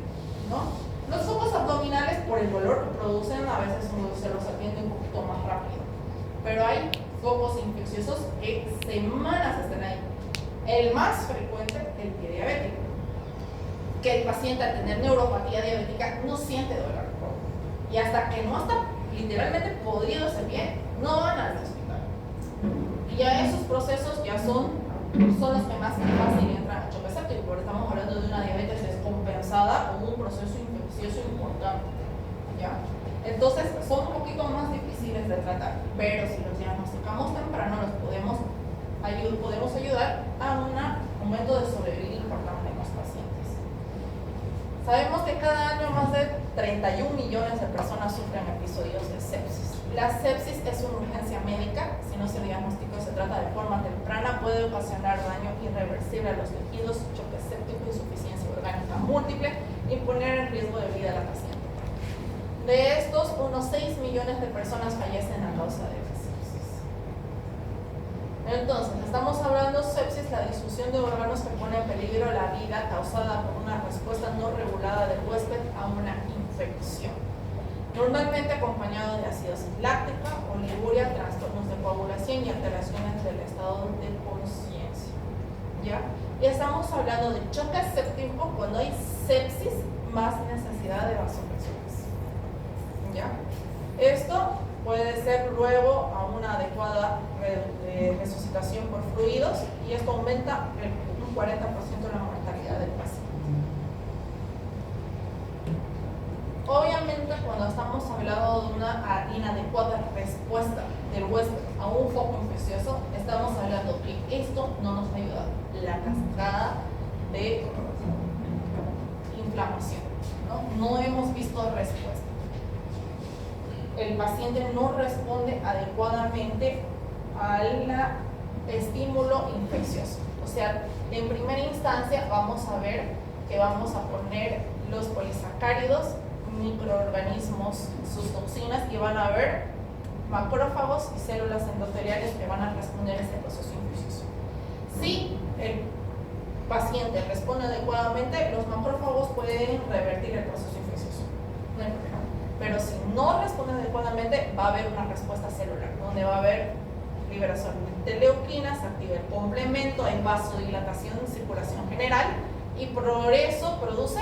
¿no? Los focos abdominales, por el dolor que producen, a veces uno se los atiende un poquito más rápido. Pero hay focos infecciosos que semanas están ahí. El más frecuente, el pie diabético. Que el paciente al tener neuropatía diabética no siente dolor. Y hasta que no está literalmente podrido ese pie, no van al hospital. Y ya esos procesos ya son los que más fácil entran a choque séptico, porque estamos hablando de una diabetes descompensada o un proceso infeccioso importante. ¿Ya? Entonces son un poquito más difíciles de tratar, pero si los diagnosticamos temprano los podemos ayudar a un aumento de sobrevivir importante en los pacientes. Sabemos que cada año más de 31 millones de personas sufren episodios de sepsis. La sepsis es una urgencia médica. Si no se diagnostica o se trata de forma temprana, puede ocasionar daño irreversible a los tejidos, choque séptico, insuficiencia orgánica múltiple y poner en riesgo de vida a la paciente. De estos, unos 6 millones de personas fallecen a causa de la sepsis. Entonces, estamos hablando de sepsis, la disfunción de órganos que pone en peligro la vida causada por una respuesta no regulada del huésped a una infección. Normalmente acompañado de acidosis láctica, oliguria, trastornos de coagulación y alteraciones del estado de conciencia. ¿Ya? Y estamos hablando de choque séptico cuando hay sepsis más necesidad de vasopresiones. ¿Ya? Esto puede ser luego a una adecuada resucitación por fluidos y esto aumenta un 40% la mortalidad del paciente. Obviamente, cuando estamos hablando de una inadecuada respuesta del huésped a un foco infeccioso, estamos hablando que esto no nos ayuda. La cascada de inflamación, no hemos visto respuesta. El paciente no responde adecuadamente al estímulo infeccioso. O sea, en primera instancia vamos a ver que vamos a poner los polisacáridos, microorganismos, sus toxinas, y van a haber macrófagos y células endoteliales que van a responder a ese proceso infeccioso. Si el paciente responde adecuadamente, los macrófagos pueden revertir el proceso infeccioso. No hay problema. Pero si no responde adecuadamente, va a haber una respuesta celular, donde va a haber liberación de leuquinas, se activa el complemento, hay vasodilatación en circulación general y por eso produce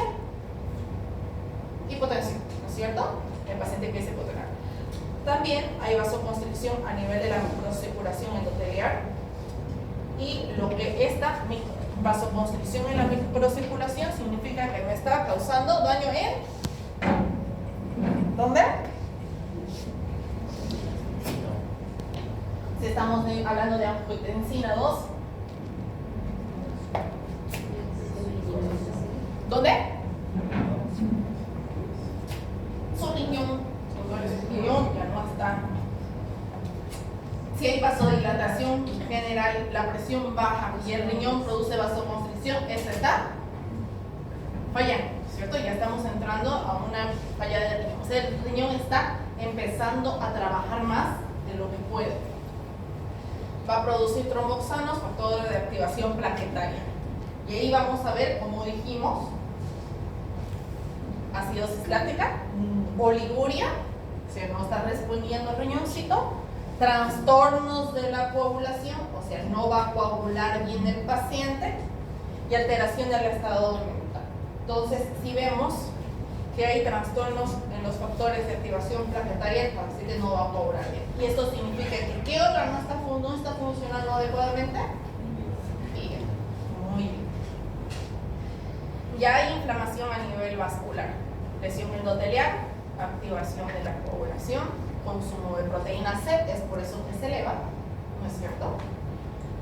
hipotensión, ¿no es cierto? El paciente empieza a hipotenar. También hay vasoconstricción a nivel de la microcirculación endoteliar y lo que esta vasoconstricción en la microcirculación significa que me está causando daño en ¿dónde? Si estamos hablando de angiotensina 2. ¿Dónde? Su riñón ya no está. Si hay vasodilatación general, la presión baja y el riñón produce vasoconstricción, esa está fallando, ¿cierto? Ya estamos entrando a una falla del riñón. O sea, el riñón está empezando a trabajar más de lo que puede. Va a producir tromboxanos, factores de activación plaquetaria. Y ahí vamos a ver, como dijimos, acidosis láctica, oliguria, o sea, no está respondiendo el riñoncito, trastornos de la coagulación, o sea, no va a coagular bien el paciente, y alteración del estado mental. Entonces, si vemos que hay trastornos en los factores de activación plaquetaria, el paciente no va a coagular bien. Y esto significa que ¿qué órgano no está funcionando adecuadamente? Bien, muy bien. Ya hay inflamación a nivel vascular, lesión endotelial, activación de la coagulación, consumo de proteína C, es por eso que se eleva, ¿no es cierto?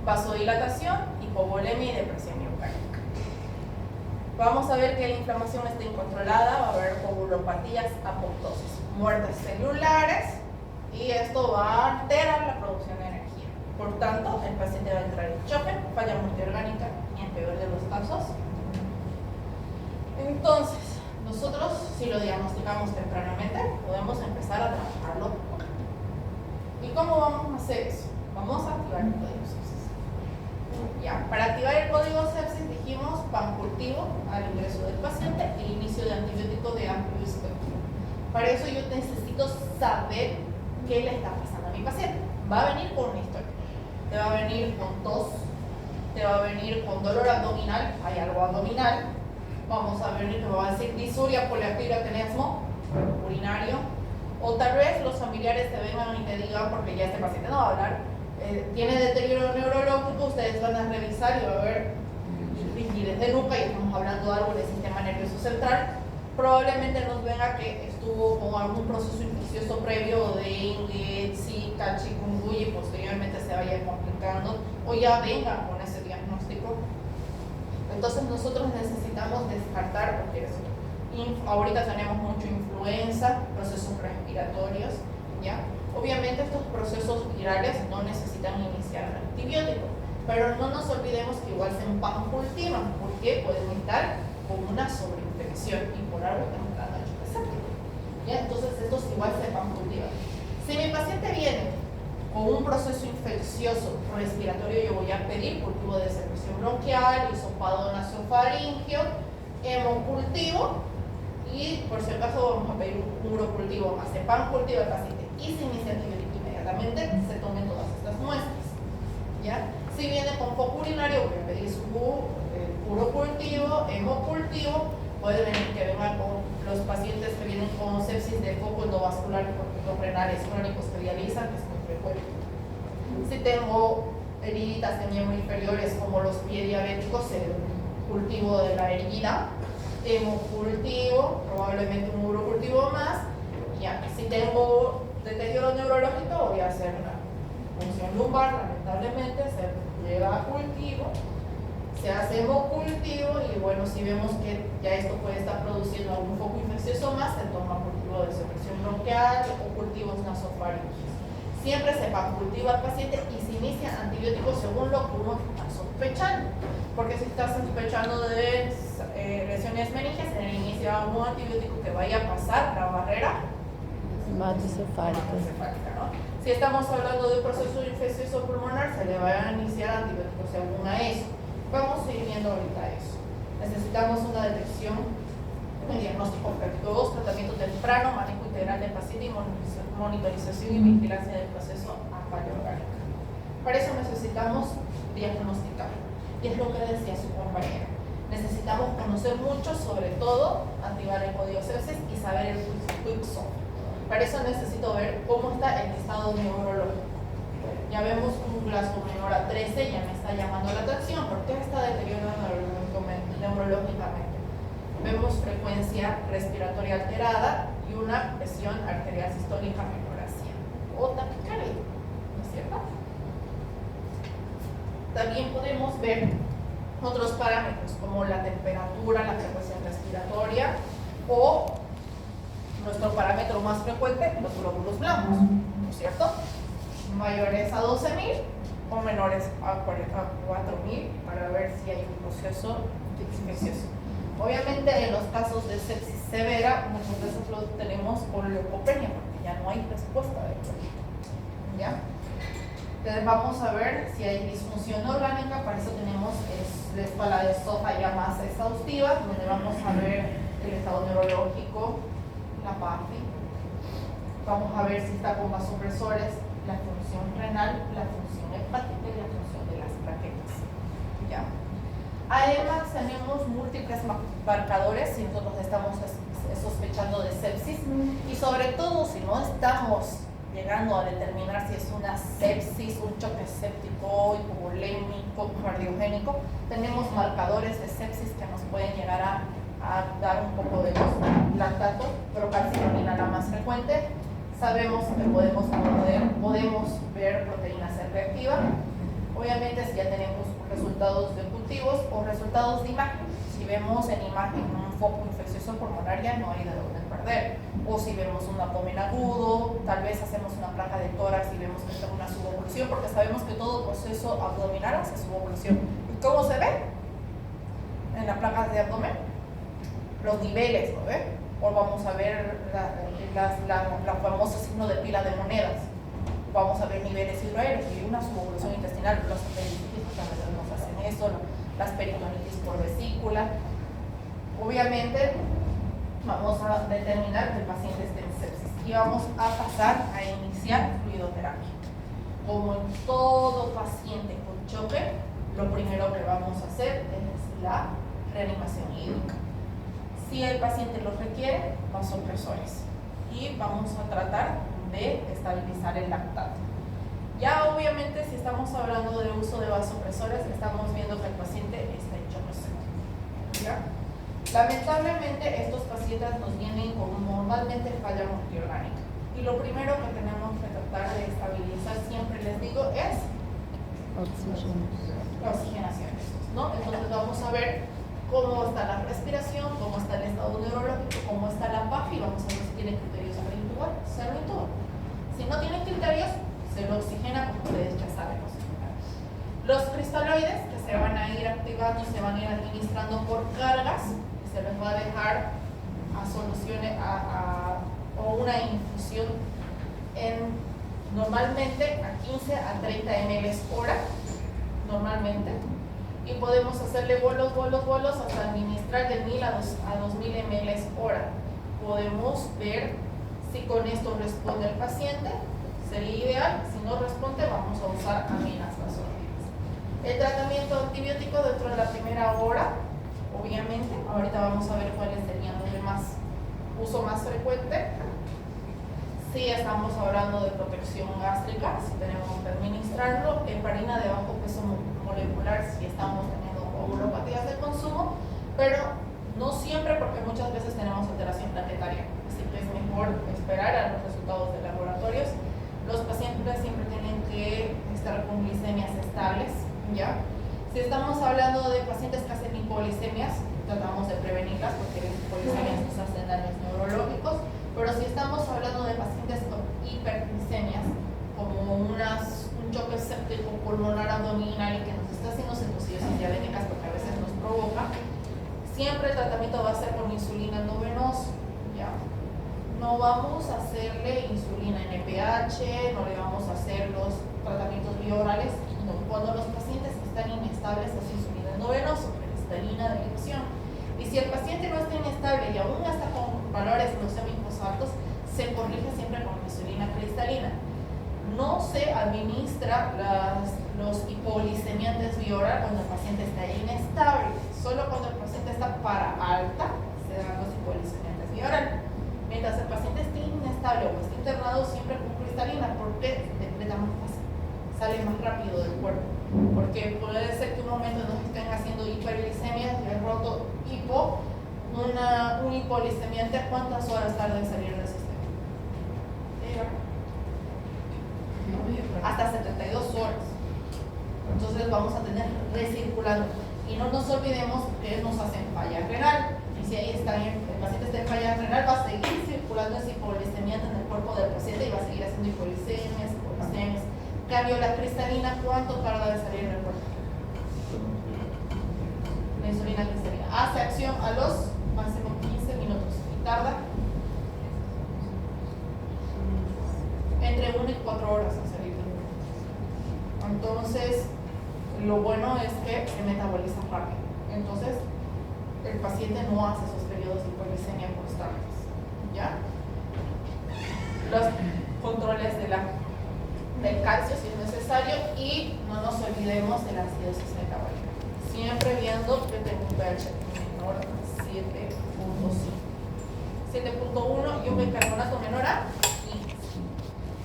Vasodilatación, hipovolemia y depresión miocárdica. Vamos a ver que la inflamación está incontrolada, va a haber coagulopatías, apoptosis, muertes celulares y esto va a alterar la producción de energía. Por tanto, el paciente va a entrar en choque, falla multiorgánica y en peor de los casos. Entonces, nosotros, si lo diagnosticamos tempranamente, podemos empezar a trabajarlo. ¿Y cómo vamos a hacer eso? Vamos a activar el código sepsis. Ya, para activar el código sepsis dijimos pancultivo al ingreso del paciente e inicio de antibiótico de amplio espectro. Para eso yo necesito saber qué le está pasando a mi paciente. Va a venir con una historia. Te va a venir con tos, te va a venir con dolor abdominal, hay algo abdominal. Vamos a ver, te va a decir disuria, poliactiva, tenesmo, urinario. O tal vez los familiares te vengan y te digan, porque ya este paciente no va a hablar, tiene deterioro neurológico, ustedes van a revisar y va a haber rigidez de nuca, y estamos hablando de algo del sistema nervioso central. Probablemente nos venga que estuvo con algún proceso infeccioso previo, dengue, zika, chikungunya, y posteriormente se vaya complicando, o ya venga con ese diagnóstico. Entonces nosotros necesitamos descartar, porque ahorita tenemos mucho influenza, procesos respiratorios, ¿ya? Obviamente estos procesos virales no necesitan iniciar antibiótico, pero no nos olvidemos que igual se pancultivan, porque pueden estar con una sobreinfección y por algo estamos dando antihistamínico, ¿ya? Entonces estos igual se pancultivan. Si mi paciente viene con un proceso infeccioso respiratorio, yo voy a pedir cultivo de secreción bronquial, hisopado nasofaringeo, hemocultivo, y por si acaso vamos a pedir un urocultivo más. Se pancultiva el paciente y se inicia antibiótico inmediatamente, se tomen todas estas muestras, ¿ya? Si viene con foco urinario, voy a pedir su urocultivo, hemocultivo. Puede venir que vengan con los pacientes que vienen con sepsis de foco endovascular por renales crónicos que dializan, que es muy frecuente. Si tengo heridas de miembros inferiores como los pies diabéticos, el cultivo de la herida, hemocultivo, probablemente un urocultivo más. Ya, si tengo deterioro neurológico, voy a hacer una punción lumbar, lamentablemente, se lleva a cultivo, se hace hemocultivo, y bueno, si vemos que ya esto puede estar produciendo algún foco infeccioso más, se toma cultivo de secreción bronquial o cultivos nasofaringeos. Siempre se pancultiva al paciente y se inicia antibióticos según lo que uno está sospechando. Porque si está sospechando de lesiones meninges, en el inicio de algún antibiótico que vaya a pasar la barrera hematocefálica, ¿no? Si estamos hablando de un proceso infeccioso pulmonar, se le va a iniciar antibióticos según a eso. Vamos a ir viendo ahorita eso. Necesitamos una detección, un diagnóstico precoz, tratamiento temprano, manejo integral del paciente y monitorización y vigilancia del proceso paleorgánico. Para eso necesitamos diagnosticar. Y es lo que decía su compañera. Necesitamos conocer mucho, sobre todo, activar el código sepsis y saber el QuickSoft. Para eso necesito ver cómo está el estado neurológico. Ya vemos un Glasgow menor a 13, ya me está llamando la atención. ¿Por qué está deteriorando neurológicamente? Vemos frecuencia respiratoria alterada y una presión arterial sistólica menor a 100. O taquicardia, ¿no es cierto? También podemos ver otros parámetros como la temperatura, la frecuencia respiratoria o nuestro parámetro más frecuente, los glóbulos blancos, ¿no es cierto? Mayores a 12.000 o menores a 4.000 para ver si hay un proceso infeccioso. Obviamente en los casos de sepsis severa muchas veces lo tenemos por leucopenia porque ya no hay respuesta de colito, ¿ya? Entonces vamos a ver si hay disfunción orgánica. Para eso tenemos la escala de SOFA ya más exhaustiva, donde vamos a ver el estado neurológico, la PAFI, vamos a ver si está con vasopresores, la función renal, la función hepática y la función de las plaquetas, ¿ya? Además tenemos múltiples marcadores si nosotros estamos sospechando de sepsis, y sobre todo si no estamos llegando a determinar si es una sepsis, un choque séptico, hipovolémico, cardiogénico, tenemos marcadores de sepsis que nos pueden llegar a dar un poco de lactato, procalcitonina la más frecuente. Sabemos que podemos ver proteína C reactiva. Obviamente si ya tenemos resultados de cultivos o resultados de imagen. Si vemos en imagen un foco infeccioso pulmonar, ya no hay de dónde perder. O si vemos un abdomen agudo, tal vez hacemos una placa de tórax y vemos que está una subocclusión, porque sabemos que todo proceso abdominal hace subocclusión. ¿Y cómo se ve? En la placa de abdomen, los niveles, ¿no ve? O vamos a ver la famosa signo de pila de monedas. vamos a ver niveles hidroaéreos y una subovulación intestinal, los apendicitis también nos hacen eso, las peritonitis por vesícula. Obviamente vamos a determinar que el paciente esté en sepsis y vamos a pasar a iniciar fluidoterapia. Como en todo paciente con choque, lo primero que vamos a hacer es la reanimación hídrica. Si el paciente lo requiere, vasopresores y vamos a tratar de estabilizar el lactato. Ya obviamente si estamos hablando de uso de vasopresores, estamos viendo que el paciente está en choque seco. ¿Ya? Lamentablemente estos pacientes nos vienen con normalmente falla multiorgánica y lo primero que tenemos que tratar de estabilizar, siempre les digo, es la oxigenación, ¿no? Entonces vamos a ver cómo está la respiración, cómo está el estado neurológico, cómo está la PAF y vamos a ver si tiene criterios para intubar, se lo intuba. Si no tiene criterios, se lo oxigena como ustedes ya saben oxigenar. Los cristaloides que se van a ir activando y se van a ir administrando por cargas, se les va a dejar a soluciones o una infusión normalmente a 15 a 30 ml hora, normalmente, y podemos hacerle bolos hasta administrar de 1000 a 2000 ml hora. Podemos ver si con esto responde el paciente, sería ideal. Si no responde, vamos a usar aminas vasoactivas. El tratamiento antibiótico dentro de la primera hora, obviamente, ahorita vamos a ver cuáles serían los demás uso más frecuente. Si estamos hablando de protección gástrica, si tenemos que administrarlo, heparina de bajo peso molecular si estamos teniendo coagulopatías de consumo, pero no siempre porque muchas veces tenemos alteración plaquetaria, así que es mejor esperar a los resultados de laboratorios. Los pacientes siempre tienen que estar con glicemias estables, ¿ya? Si estamos hablando de pacientes que hacen hipoglicemias, tratamos de prevenirlas porque las hipoglicemias nos hacen daños neurológicos, pero si estamos hablando de pacientes con hiperglicemias, como un choque séptico pulmonar abdominal y que nos está haciendo cetosis diabéticas porque a veces nos provoca, siempre el tratamiento va a ser con insulina endovenosa, ¿ya? No vamos a hacerle insulina NPH, no le vamos a hacer los tratamientos biorales, no. Cuando los pacientes están inestables es insulina endovenosa, cristalina de elección. Y si el paciente no está inestable y aún está con valores glucémicos altos, se corrige siempre con insulina cristalina. No se administra los hipoglicemiantes bioral cuando el paciente está inestable. Solo cuando el paciente está para alta se dan los hipoglicemiantes bioral. Mientras el paciente esté inestable o esté internado, siempre con cristalina, porque decreta más fácil, sale más rápido del cuerpo. Porque puede ser que un momento nos estén haciendo hiperglicemia, el roto hipo, un hipoglicemiante, ¿cuántas horas tarda en salir del sistema? Hasta 72 horas. Entonces vamos a tener recirculando. Y no nos olvidemos que nos hacen falla renal. Y si ahí está el paciente está en falla renal, va a seguir circulando ese hipoglicemiante en el cuerpo del paciente y va a seguir haciendo hipoglicemias. Cambio la cristalina, ¿cuánto tarda en salir del cuerpo? La insulina cristalina hace acción a los máximo 15 minutos y tarda entre 1 y 4 horas en salir del cuerpo. Entonces, lo bueno es que se metaboliza rápido. Entonces, el paciente no hace esos periodos de hipoglicemia constantes, ¿ya? Los controles del calcio si es necesario y no nos olvidemos de la acidosis metabólica. Siempre viendo que tengo un pH menor a 7.5, 7.1 y un bicarbonato menor a 15.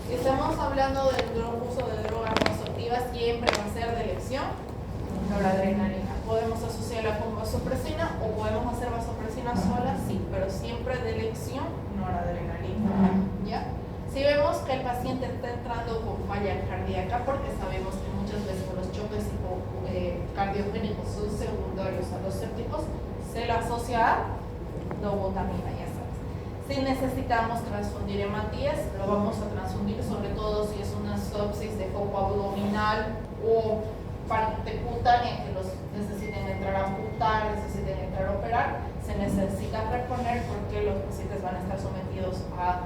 Si estamos hablando del uso de drogas vasoactivas, siempre va a ser de elección noradrenalina. Podemos asociarla con vasopresina o podemos hacer vasopresina sola, sí, pero siempre de elección noradrenalina, ¿ya? Si vemos que el paciente está entrando con falla cardíaca, porque sabemos que muchas veces los choques cardiogénicos son secundarios a los sépticos, se le asocia a dobutamina, ya sabes. Si necesitamos transfundir hematías, lo vamos a transfundir, sobre todo si es una sepsis de foco abdominal o parte cutánea que los necesiten entrar a amputar, necesiten entrar a operar, se necesita reponer porque los pacientes van a estar sometidos a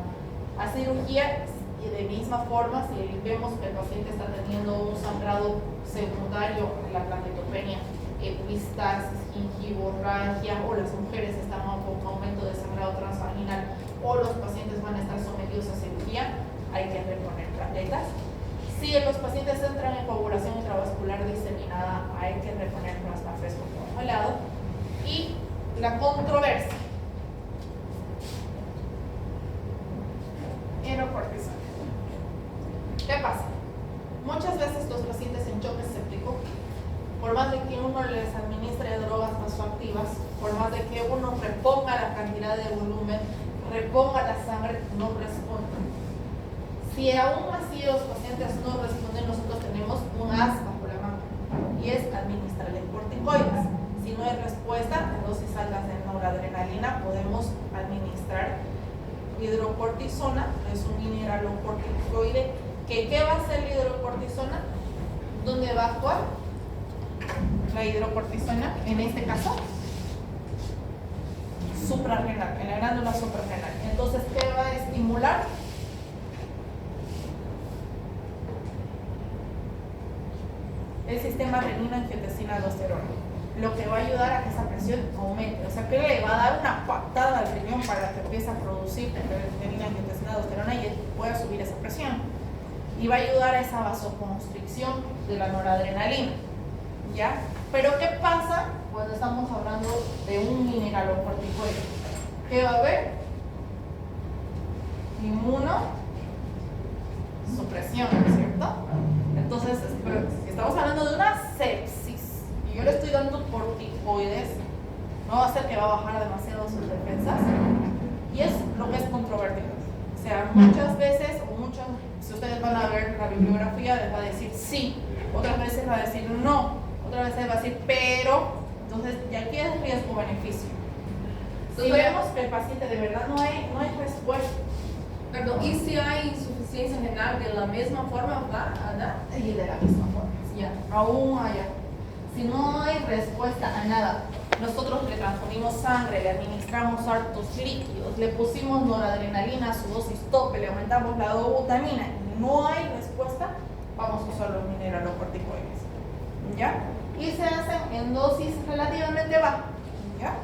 cirugía Y de misma forma, si vemos que el paciente está teniendo un sangrado secundario de la plaquetopenia, epistasis, gingivorragia, o las mujeres están con aumento de sangrado transvaginal, o los pacientes van a estar sometidos a cirugía, hay que reponer plaquetas. Si los pacientes entran en coagulación intravascular diseminada, hay que reponer plasma fresco congelado. Y la controversia. Hidrocortisona. ¿Qué pasa? Muchas veces los pacientes en choque séptico, por más de que uno les administre drogas vasoactivas, por más de que uno reponga la cantidad de volumen, reponga la sangre, no responden. Si aún así los pacientes no responden, nosotros tenemos un as bajo la mano y es administrarles corticoides. Si no hay respuesta, en dosis altas de noradrenalina podemos administrar hidrocortisona, es un mineralocorticoide. ¿Qué va a hacer la hidrocortisona? ¿Dónde va a actuar la hidrocortisona? En este caso, suprarrenal, en la glándula suprarrenal. Entonces, ¿qué va a estimular? El sistema renina-angiotensina-aldosterona, lo que va a ayudar a que esa presión aumente. O sea, que le va a dar una patada al riñón para que empiece a producir renina-angiotensina-aldosterona y pueda subir esa presión. Y va a ayudar a esa vasoconstricción de la noradrenalina, ¿ya? Pero ¿qué pasa cuando estamos hablando de un mineralocorticoide? ¿Qué va a haber? Inmunosupresión, ¿cierto? Entonces, si estamos hablando de una sepsis y yo le estoy dando corticoides, no va a ser que va a bajar demasiado sus defensas, y es lo que es controvertido. O sea, muchas veces, si ustedes van a ver la bibliografía, les va a decir sí, otras veces va a decir no, otras veces va a decir pero. Entonces, ¿y aquí es riesgo-beneficio? Si vemos que el paciente de verdad no hay respuesta. Perdón, ¿y si hay insuficiencia renal de la misma forma, va a dar? Y de la misma forma, Ya. aún allá. Si no hay respuesta a nada, nosotros le transfundimos sangre, le administramos hartos líquidos, le pusimos noradrenalina a su dosis tope, le aumentamos la dobutamina y no hay respuesta, vamos a usar los mineralocorticoides, ¿ya? Y se hacen en dosis relativamente baja, ¿ya?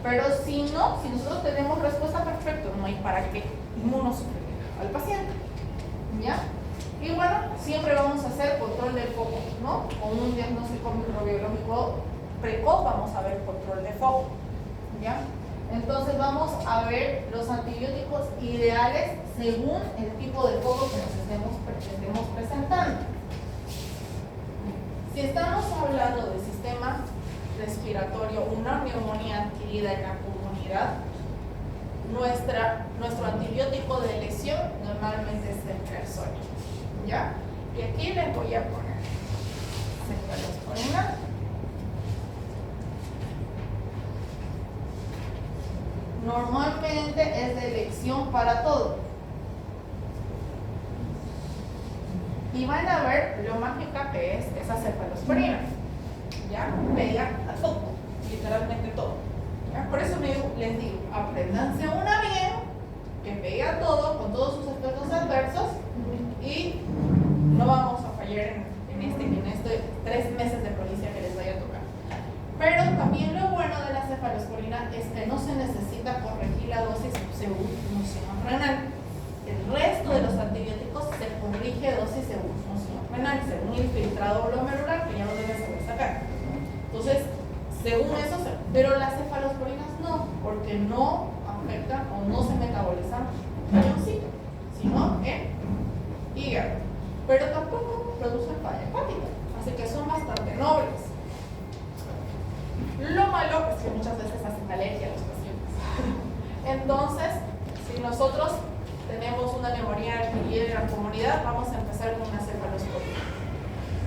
Pero si nosotros tenemos respuesta, perfecto, no hay para qué inmunosuprimir al paciente, ¿ya? Y bueno, siempre vamos a hacer control del foco, ¿no? Con un diagnóstico microbiológico precoz vamos a ver control de foco, ¿ya? Entonces vamos a ver los antibióticos ideales según el tipo de foco que nos estemos presentando. Si estamos hablando del sistema respiratorio, una neumonía adquirida en la comunidad, nuestro antibiótico de elección normalmente es ceftriaxona, ¿ya? Y aquí les voy a poner ceftriaxona. Normalmente es de elección para todo. Y van a ver lo mágica que es esa cefalosporina. ¿Ya? Pega a todo, literalmente todo. ¿Ya? Por eso les digo, apréndanse una bien, que pegue a todo, con todos sus efectos adversos, y no vamos a fallar en este 3 meses de prolicia que les vaya a tocar. Pero también lo bueno de la cefalosporina es que no se necesita corregir la dosis según función renal. El resto de los antibióticos se corrige dosis según función renal, según el filtrado glomerular, que ya no debe saber sacar. Entonces, según eso, pero las cefalosporinas no, porque no afectan o no se metabolizan en riñoncito, sino en hígado. Pero tampoco producen falla hepática, así que son bastante nobles. Lo malo es que muchas veces hacen alergia a los pacientes. Entonces, si nosotros tenemos una neumonía adquirida en la comunidad, vamos a empezar con una cefalosporina,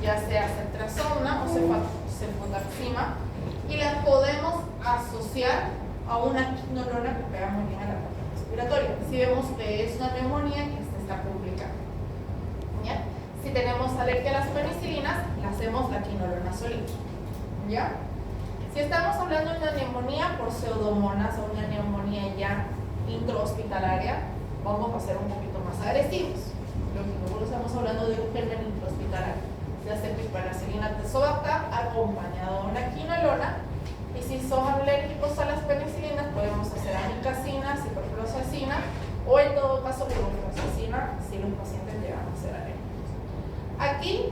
ya sea ceftriaxona o cefotaxima, y las podemos asociar a una quinolona que pega muy bien a la parte respiratoria. Si vemos que es una neumonía que se está complicando, ¿ya? Si tenemos alergia a las penicilinas, le hacemos la quinolona solita, ¿ya? Si estamos hablando de una neumonía por pseudomonas o una neumonía ya intrahospitalaria, vamos a ser un poquito más agresivos. antibiótico, porque estamos hablando de un germen intrahospitalario. Se hace piperacilina tazobactam acompañado de una quinolona, y si son alérgicos a las penicilinas podemos hacer amicacina, ciprofloxacina o en todo caso levofloxacina si los pacientes llegan a ser alérgicos. Aquí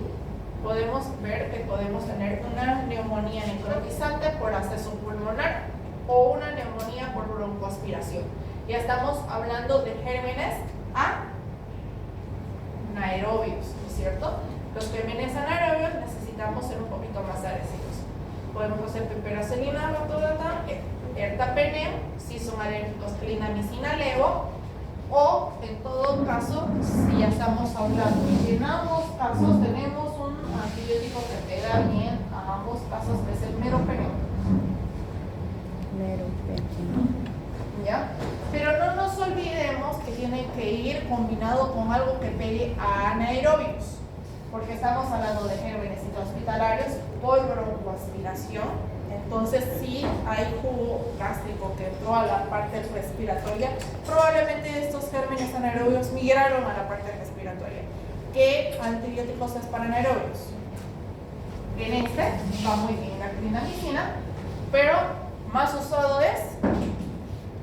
podemos ver que podemos tener una neumonía necrotizante por acceso pulmonar o una neumonía por broncoaspiración. Ya estamos hablando de gérmenes anaerobios, ¿no es cierto? Los gérmenes anaerobios necesitamos ser un poquito más agresivos. Podemos hacer piperacilina, rotodatam, ertapenem, si son alérgicos clindamicina, levo, o en todo caso, si ya estamos hablando, y en ambos casos tenemos un antibiótico que pega bien a ambos casos, que es el meropenem. ¿Ya? Pero no nos olvidemos que tiene que ir combinado con algo que pegue a anaerobios, porque estamos hablando de gérmenes intrahospitalarios por broncoaspiración. Entonces, si hay jugo gástrico que entró a la parte respiratoria, probablemente estos gérmenes anaerobios migraron a la parte respiratoria. ¿Qué antibióticos es para anaerobios? En este va muy bien la clindamicina, pero más usado es,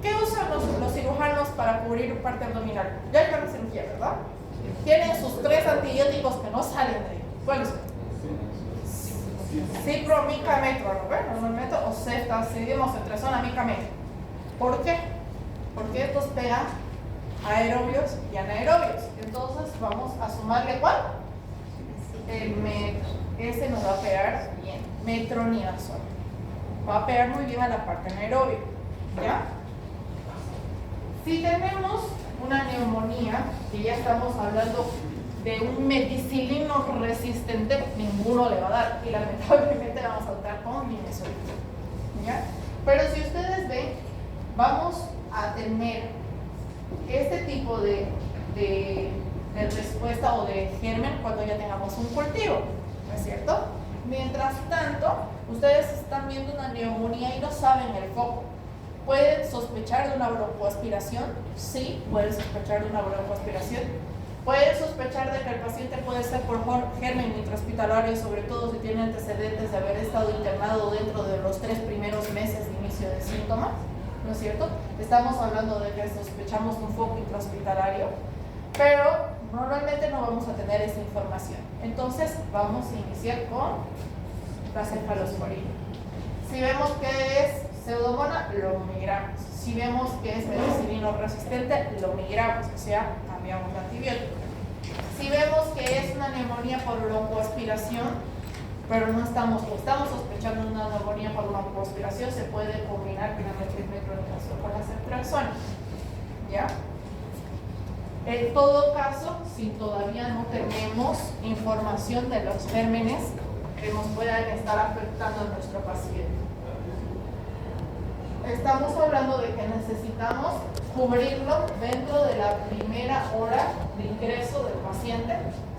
¿qué usan los cirujanos para cubrir parte abdominal? Ya hay una cirugía, ¿verdad? Tienen sus 3 antibióticos que no salen de ahí. ¿Cuáles son? Cipromicamento, normalmente, o ceftazidium, cetrazona, micamento. ¿Por qué? Porque estos pegan aerobios y anaerobios. Entonces vamos a sumarle ¿cuál? El metro. Ese nos va a pegar bien. Metronidazol. Va a pegar muy bien a la parte anaerobia. ¿Ya? Si tenemos una neumonía, que ya estamos hablando de un meticilino resistente, ninguno le va a dar, y lamentablemente vamos a optar con nimesulida. ¿Ya? Pero si ustedes ven, vamos a tener este tipo de respuesta o de germen cuando ya tengamos un cultivo, ¿no es cierto? Mientras tanto, ustedes están viendo una neumonía y no saben el foco. ¿Pueden sospechar de una broncoaspiración? Sí, pueden sospechar de una broncoaspiración. Pueden sospechar de que el paciente puede ser por germen intrahospitalario, sobre todo si tiene antecedentes de haber estado internado dentro de los 3 primeros meses de inicio de síntomas, ¿no es cierto? Estamos hablando de que sospechamos un foco intrahospitalario, pero normalmente no vamos a tener esa información. Entonces vamos a iniciar con la cefalosporina. Si vemos que es pseudomonas, lo migramos. Si vemos que es meticilino resistente, lo migramos, o sea, cambiamos de antibiótico. Si vemos que es una neumonía por broncoaspiración, pero no estamos sospechando de una neumonía por broncoaspiración, se puede combinar con la metronidazol con la ceftriaxona. ¿Ya? En todo caso, si todavía no tenemos información de los gérmenes que nos puedan estar afectando a nuestro paciente, estamos hablando de que necesitamos cubrirlo dentro de la primera hora de ingreso del paciente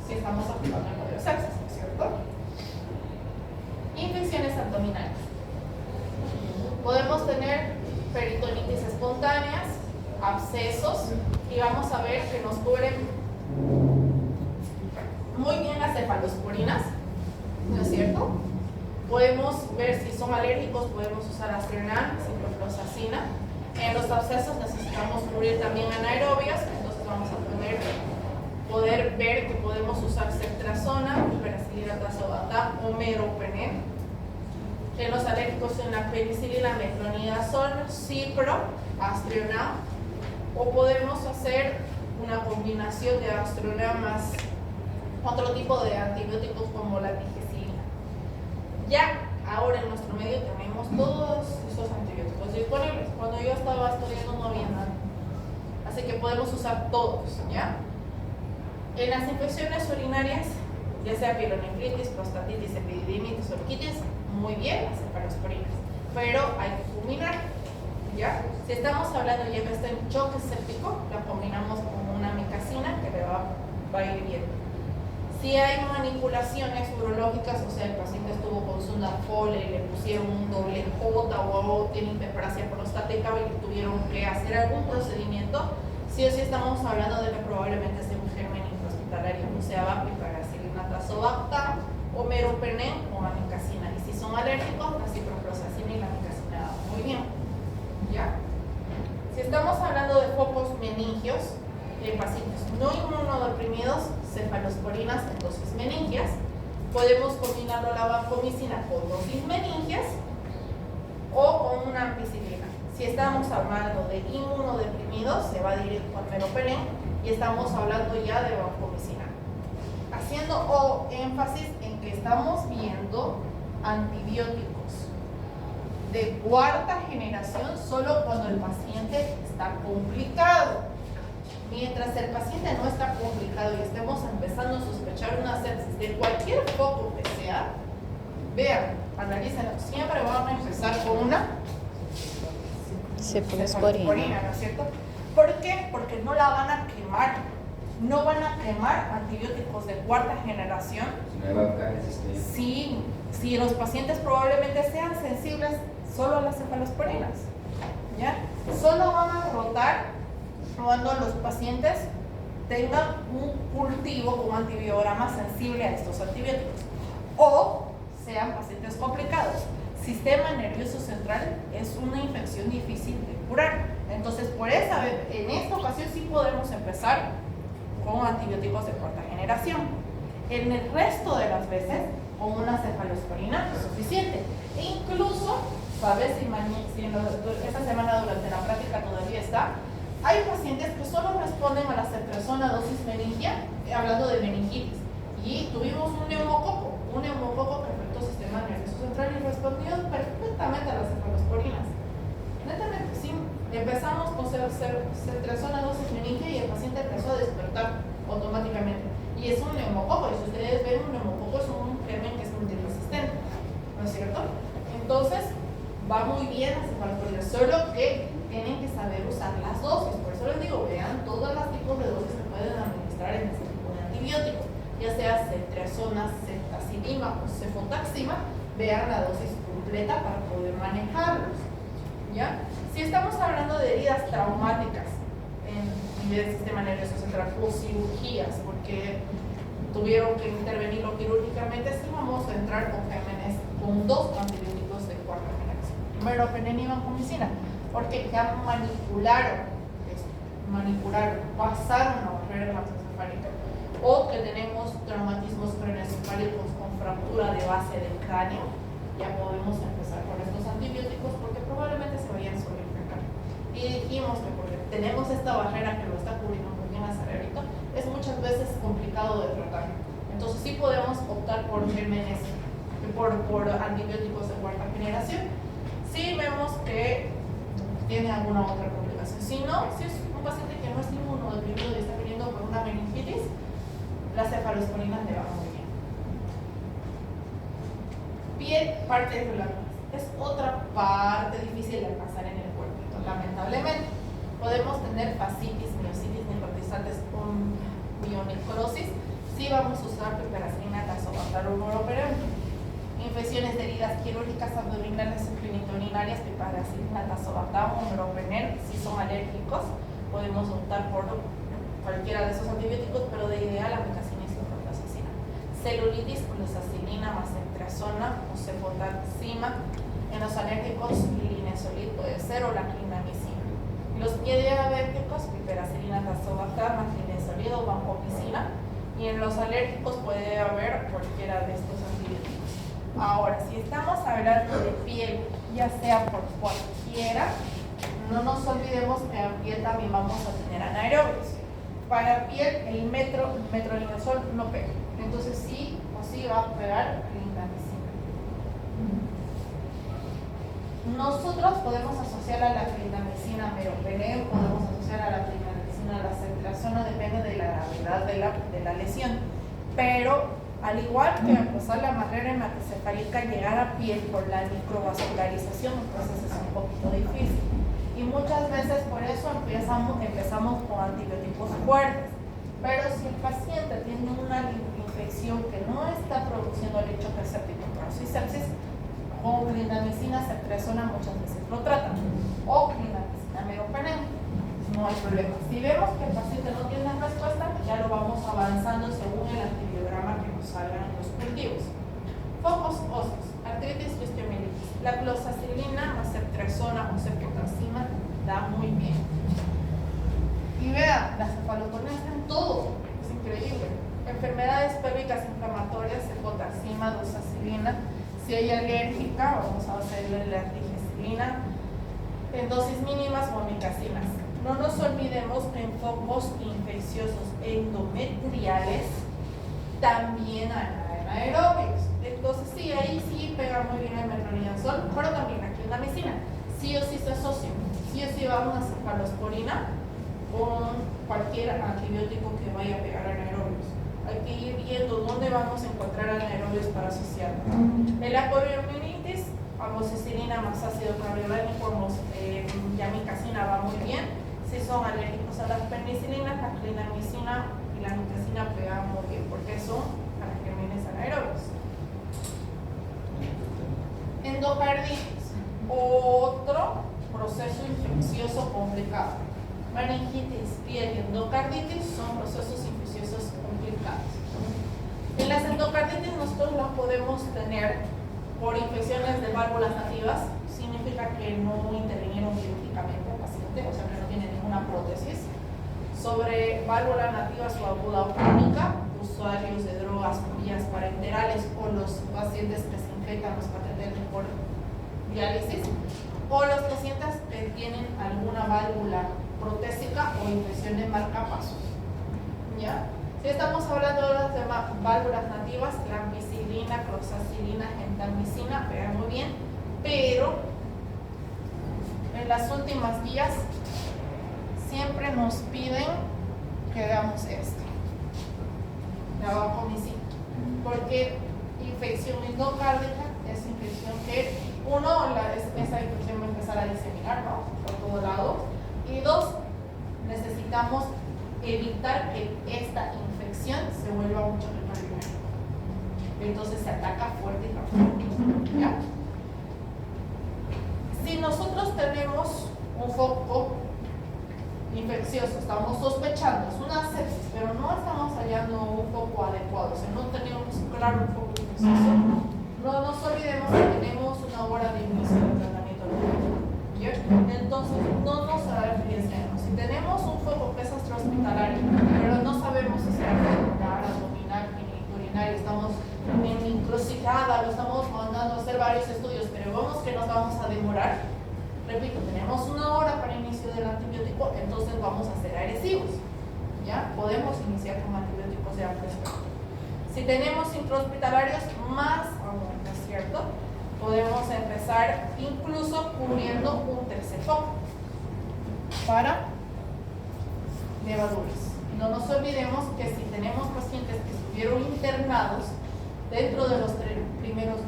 si estamos aplicando el modelo sepsis, ¿no es cierto? Infecciones abdominales. Podemos tener peritonitis espontáneas, abscesos, y vamos a ver que nos cubren muy bien las cefalosporinas, ¿no es cierto? Podemos ver si son alérgicos, podemos usar astronam, ciprofloxacina. En los abscesos necesitamos cubrir también anaerobias, entonces vamos a poder ver que podemos usar ceftriaxona, piperacilina tazobactam o meropenem. En los alérgicos en la penicilina, metronidazol, cipro, astronam, o podemos hacer una combinación de astronam más otro tipo de antibióticos como la tigecilina. Ya ahora en nuestro medio tenemos todos esos antibióticos disponibles. Cuando yo estaba estudiando no había nada, así que podemos usar todos, ¿ya? En las infecciones urinarias, ya sea pielonefritis, prostatitis, epididimitis, orquitis, muy bien las cefalosporinas, pero hay que combinar, ¿ya? Si estamos hablando ya que está en choque séptico, la combinamos con una amicacina que le va a ir bien. Si hay manipulaciones urológicas, o sea, el paciente estuvo con sonda Foley y le pusieron un doble J o tiene hiperplasia prostática y tuvieron que hacer algún procedimiento, sí o sí estamos hablando de que probablemente sea un germen intrahospitalario. hospitalaria, o sea, va piperacilina, tazobactam o meropenem o amikacina. Y si son alérgicos, la ciprofloxacina y la amikacina. Muy bien, ¿ya? Si estamos hablando de focos meningios en pacientes no inmunodeprimidos, cefalosporinas en dosis meningias, podemos combinarlo la vancomicina con dosis meningias o con una ampicilina. Si estamos hablando de inmunodeprimidos, se va directo al meropenem y estamos hablando ya de vancomicina. Haciendo énfasis en que estamos viendo antibióticos de cuarta generación solo cuando el paciente está complicado. Mientras el paciente no está complicado y estemos empezando a sospechar una sepsis de cualquier foco que sea, vean, analícenlo, siempre van a empezar con una cefalosporina, ¿no es cierto? ¿Por qué? Porque no la van a quemar. No van a quemar antibióticos de cuarta generación. No va a buscar resistencia. Si los pacientes probablemente sean sensibles solo a las cefalosporinas, ¿ya? Solo van a rotar cuando los pacientes tengan un cultivo con antibiograma sensible a estos antibióticos o sean pacientes complicados. Sistema nervioso central es una infección difícil de curar. Entonces, en esta ocasión sí podemos empezar con antibióticos de cuarta generación. En el resto de las veces, con una cefalosporina es suficiente. E incluso, ¿sabes? Si esta semana durante la práctica todavía está, hay pacientes que solo responden a la ceftriaxona dosis meningia, hablando de meningitis, y tuvimos un neumococo que afectó el sistema nervioso central y respondió perfectamente a las cefalosporinas. Netamente, sí, empezamos con ceftriaxona dosis meningia y el paciente empezó a despertar automáticamente. Y es un neumococo, y si ustedes ven, un neumococo es un germen que es multiresistente, ¿no es cierto? Entonces, va muy bien la cefalosporina, solo que tienen que saber usar las dosis. Por eso les digo, vean todos los tipos de dosis que pueden administrar en este tipo de antibiótico, ya sea ceftriaxona, ceftazidima o cefotaxima. Vean la dosis completa para poder manejarlos, ¿ya? Si estamos hablando de heridas traumáticas en el sistema nervioso central o cirugías, porque tuvieron que intervenirlo quirúrgicamente, sí vamos a entrar con gérmenes con dos antibióticos de cuarta generación, meropenem y vancomicina, porque ya manipularon, pasaron la barrera hematoencefálica, o que tenemos traumatismos craneoencefálicos con fractura de base del cráneo, ya podemos empezar con estos antibióticos porque probablemente se vayan a sobreinfectar. Y dijimos que porque tenemos esta barrera que lo está cubriendo muy bien al cerebrito, es muchas veces complicado de tratar. Entonces sí podemos optar por gérmenes, por antibióticos de cuarta generación, si vemos que tiene alguna otra complicación. Si no, si es un paciente que no es inmunodeprimido y está viniendo por una meningitis, la cefalosporina le va muy bien. Piel, partes blandas. Es otra parte difícil de alcanzar en el cuerpo, lamentablemente. Podemos tener fascitis, miositis, necrotizantes o mionecrosis si vamos a usar piperacilina, tazobactam o meropenem. Infecciones de heridas quirúrgicas abdominales o genitourinarias, piperacilina, tazobactam o meropenem. Si son alérgicos, podemos optar por cualquiera de esos antibióticos, pero de ideal amikacina y ciprofloxacina. Celulitis, clozapina más ceftriaxona o cefotaxima. En los alérgicos, linezolid puede ser o la clindamicina. Los diabéticos, piperacilina, tazobactam, linezolid o vancomicina. Y en los alérgicos puede haber cualquiera de estos antibióticos. Ahora, si estamos hablando de piel, ya sea por cualquiera, no nos olvidemos que en piel también vamos a tener anaerobios. Para piel, el metronidazol no pega. Entonces sí o sí va a pegar clindamicina. Nosotros podemos asociar a la clindamicina meropenem, podemos asociar a la clindamicina a la ceftriaxona, depende de la gravedad de la lesión. Pero al igual que empezar la barrera hematoencefálica, llegar a piel por la microvascularización, entonces es un poquito difícil. Y muchas veces por eso empezamos con antibióticos fuertes. Pero si el paciente tiene una infección que no está produciendo el hecho séptico y sepsis, con clindamicina, ceftriaxona muchas veces lo tratan. O clindamicina meropenem, no hay problema. Si vemos que el paciente no tiene respuesta, ya lo vamos avanzando La clozacilina más ceftriaxona o cefotaxima da muy bien. Y vean, las cefalosporina están en todo, es increíble. Enfermedades pélvicas inflamatorias, cefotaxima, doxacilina. Si hay alérgica, vamos a hacerle la artigecilina en dosis mínimas o amicacinas. No nos olvidemos que en focos infecciosos endometriales también hay anaerobios. Entonces sí, ahí sí pega muy bien el metronidazol, pero también la clindamicina. Sí o sí se asocian. Sí o sí va una cefalosporina con cualquier antibiótico que vaya a pegar anaerobios. Hay que ir viendo dónde vamos a encontrar anaerobios para asociar. En la poliomelitis, amoxicilina más ácido clavulanico, yamicacina va muy bien. Si son alérgicos a las penicilinas, la clindamicina y la amicacina pegan muy bien porque son para gérmenes anaerobios. Endocarditis, otro proceso infeccioso complicado. Meningitis, piel y endocarditis son procesos infecciosos complicados. En las endocarditis nosotros las podemos tener por infecciones de válvulas nativas, significa que no intervinieron quirúrgicamente al paciente, o sea que no tiene ninguna prótesis. Sobre válvula nativa subaguda o crónica, usuarios de drogas con vías parenterales o los pacientes que se infectan los catéteres por diálisis, o los pacientes que tienen alguna válvula protésica o infección de marcapasos. ¿Ya? Si estamos hablando de las válvulas nativas, la ampicilina, clozacilina, gentamicina, pegan muy bien, pero en las últimas guías siempre nos piden que hagamos esto, la vancomicina, porque infección endocárdica es infección que esa infección va a empezar a diseminar, ¿no?, por todo lado, y dos, necesitamos evitar que esta infección se vuelva un choque cardíaco. Entonces se ataca fuerte y rápido. ¿Ya? Si nosotros tenemos un foco infeccioso, estamos sospechando, es una sepsis, pero no estamos hallando un foco adecuado, o sea, no tenemos claro un foco infeccioso, no nos olvidemos que tenemos una hora de inicio del tratamiento. ¿Ya? Entonces no nos arriesguemos. Si tenemos un foco que es extrahospitalario, pero no sabemos si será pulmonar, abdominal, genitourinario, estamos en encrucijada, lo estamos mandando a hacer varios estudios, pero vemos que nos vamos a demorar. Repito, tenemos una hora para inicio del antibiótico, entonces vamos a hacer agresivos. ¿Ya? Podemos iniciar con antibióticos de amplio espectro. Si tenemos intrahospitalarios, más aún, ¿no es cierto? Podemos empezar incluso cubriendo un tercer foco para levaduras. No nos olvidemos que si tenemos pacientes que estuvieron internados dentro de los primeros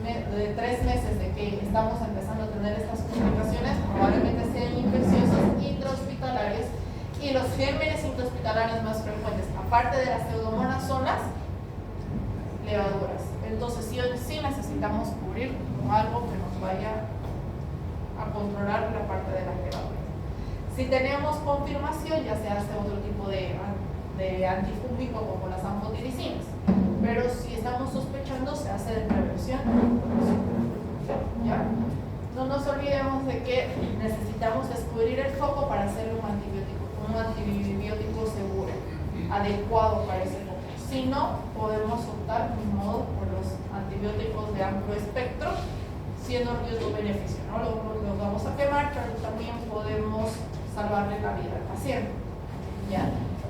3 meses de que estamos empezando a tener estas complicaciones, probablemente sean infecciosos intrahospitalarios, y los gérmenes intrahospitalarios más frecuentes, aparte de las pseudomonas, son las levaduras. Entonces sí necesitamos cubrir con algo que nos vaya a controlar la parte de las levaduras. Si tenemos confirmación, ya se hace otro tipo de antifúngico como las anfotericinas, pero si estamos sospechando, se hace de prevención. ¿Ya? No nos olvidemos de que necesitamos descubrir el foco para hacerle un antibiótico seguro, adecuado para ese foco. Si no, podemos optar de modo por los antibióticos de amplio espectro, siendo riesgo-beneficio, ¿no? Los vamos a quemar, pero también podemos salvarle la vida al paciente. ¿Ya?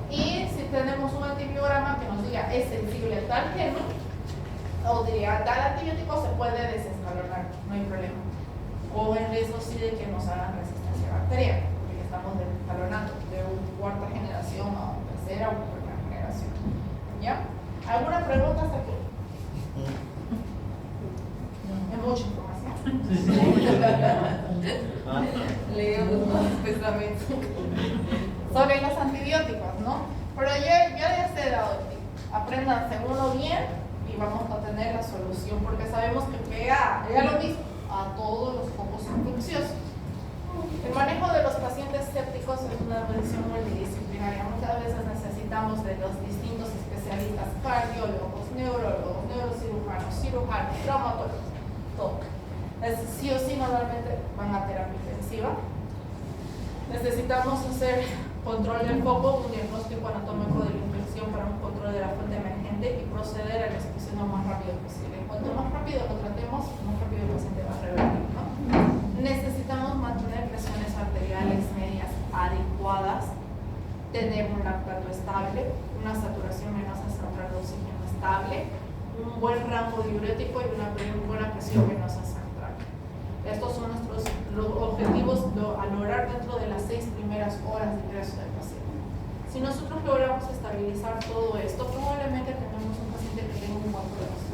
Y si tenemos un antibiograma que nos diga es sensible a tal germen, o diría tal antibiótico se puede desescalonar, no hay problema. O en riesgo sí de que nos hagan resistencia bacteriana, porque estamos desescalonando de cuarta generación a tercera o cuarta generación. ¿Ya? ¿Alguna pregunta hasta aquí? Es mucha información. Leemos más espesamente sobre los antibióticos, ¿no? Pero yo ya les he dado el tip. Apréndanse uno bien y vamos a tener la solución, porque sabemos que pega lo mismo a todos los focos infecciosos. El manejo de los pacientes sépticos es una decisión multidisciplinaria. Muchas veces necesitamos de los distintos especialistas, cardiólogos, neurólogos, neurocirujanos, cirujanos, traumatólogos, todo. sí o sí normalmente van a terapia intensiva. Necesitamos hacer control del foco, un diagnóstico anatómico de la infección para un control de la fuente emergente y proceder a la expulsión lo más rápido posible. Cuanto más rápido lo tratemos, más rápido el paciente va a revertir, ¿no? Necesitamos mantener presiones arteriales medias adecuadas, tener un lactato estable, una saturación venosa central de oxígeno estable, un buen rango diurético y una buena presión venosa central. Estos son nuestros objetivos a lograr dentro de las 6 primeras horas de ingreso del paciente. Si nosotros logramos estabilizar todo esto, probablemente tenemos un paciente que tenga un buen progreso.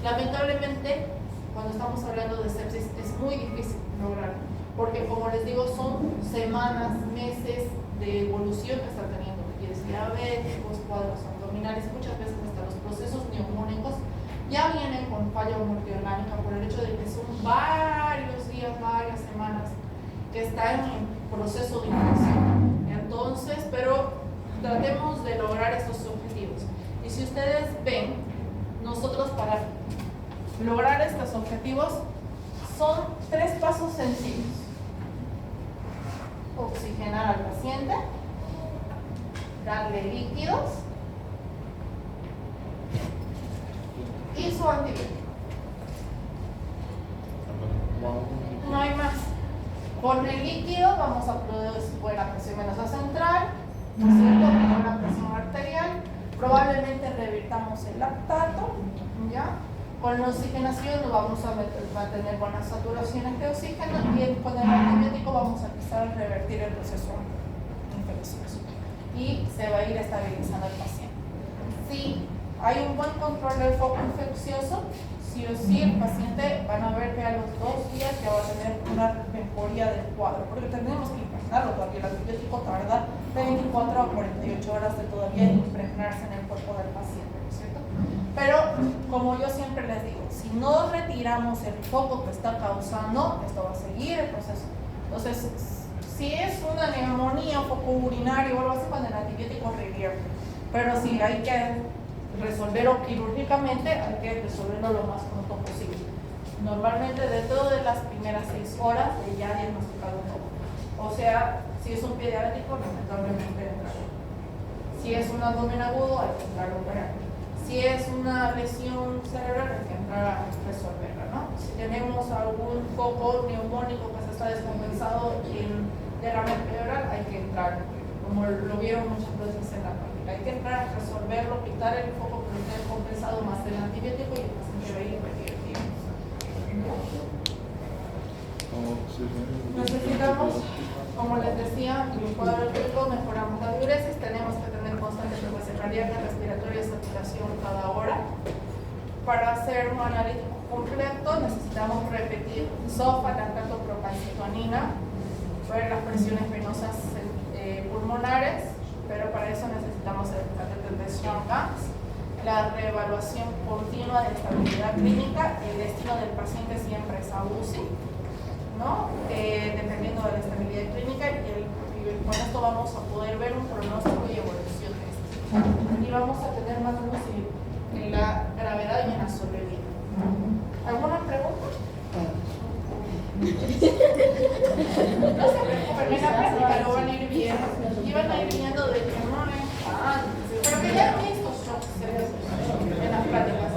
Lamentablemente, cuando estamos hablando de sepsis, es muy difícil lograrlo, porque como les digo, son semanas, meses de evolución que está teniendo, pies diabéticos, cuadros abdominales, muchas veces hasta los procesos neumónicos ya vienen con falla multiorgánica por el hecho de que son varios días, varias semanas que están en proceso de infección. Entonces, pero tratemos de lograr estos objetivos. Y si ustedes ven, nosotros para lograr estos objetivos son 3 pasos sencillos. Oxigenar al paciente, darle líquidos y su antibiótico. No hay más. Con el líquido vamos a producir buena presión venosa central, ¿no es cierto? Buena presión arterial, probablemente revirtamos el lactato, ¿ya? Con la oxigenación vamos a mantener buenas saturaciones de oxígeno y con el antibiótico vamos a empezar a revertir el proceso infeccioso y se va a ir estabilizando el paciente. Si hay un buen control del foco infeccioso, sí o sí el paciente van a ver que a los 2 días ya va a tener una mejoría del cuadro, porque tenemos que impregnarlo todavía. El antibiótico tarda de 24 a 48 horas de todavía impregnarse en el cuerpo del paciente, ¿no es cierto? Pero, como yo siempre les digo, si no retiramos el foco que está causando, esto va a seguir el proceso. Entonces, si es una neumonía, un foco urinario o algo así, cuando el antibiótico revierte. Pero si hay que resolverlo quirúrgicamente, hay que resolverlo lo más pronto posible. Normalmente dentro de las primeras 6 horas de ya diagnosticar un foco. O sea, si es un pie diabético, lamentablemente entra. Si es un abdomen agudo, hay que entrar a operar. Si es una lesión cerebral, hay que entrar a resolverla, ¿no? Si tenemos algún foco neumónico que se está descompensado en derrame cerebral, hay que entrar, como lo vieron muchas veces en la práctica. Hay que entrar a resolverlo, quitar el foco que esté descompensado más el antibiótico y el paciente va a ir revirtiendo. Necesitamos, como les decía, en el cuadro clínico mejoramos la diuresis, tenemos que tener constante frecuencia cardíaca, respiratoria y saturación cada hora. Para hacer un analítico completo necesitamos repetir SOFA, lactato, procalcitonina, ver las presiones venosas pulmonares, pero para eso necesitamos el catéter de Schwann-Ganz, la reevaluación continua de estabilidad clínica. El destino del paciente siempre es a UCI, ¿no? Dependiendo de la estabilidad clínica, y con esto vamos a poder ver un pronóstico y evolución de esto. Y vamos a tener más luz en la gravedad y en la sobrevida. ¿Alguna pregunta?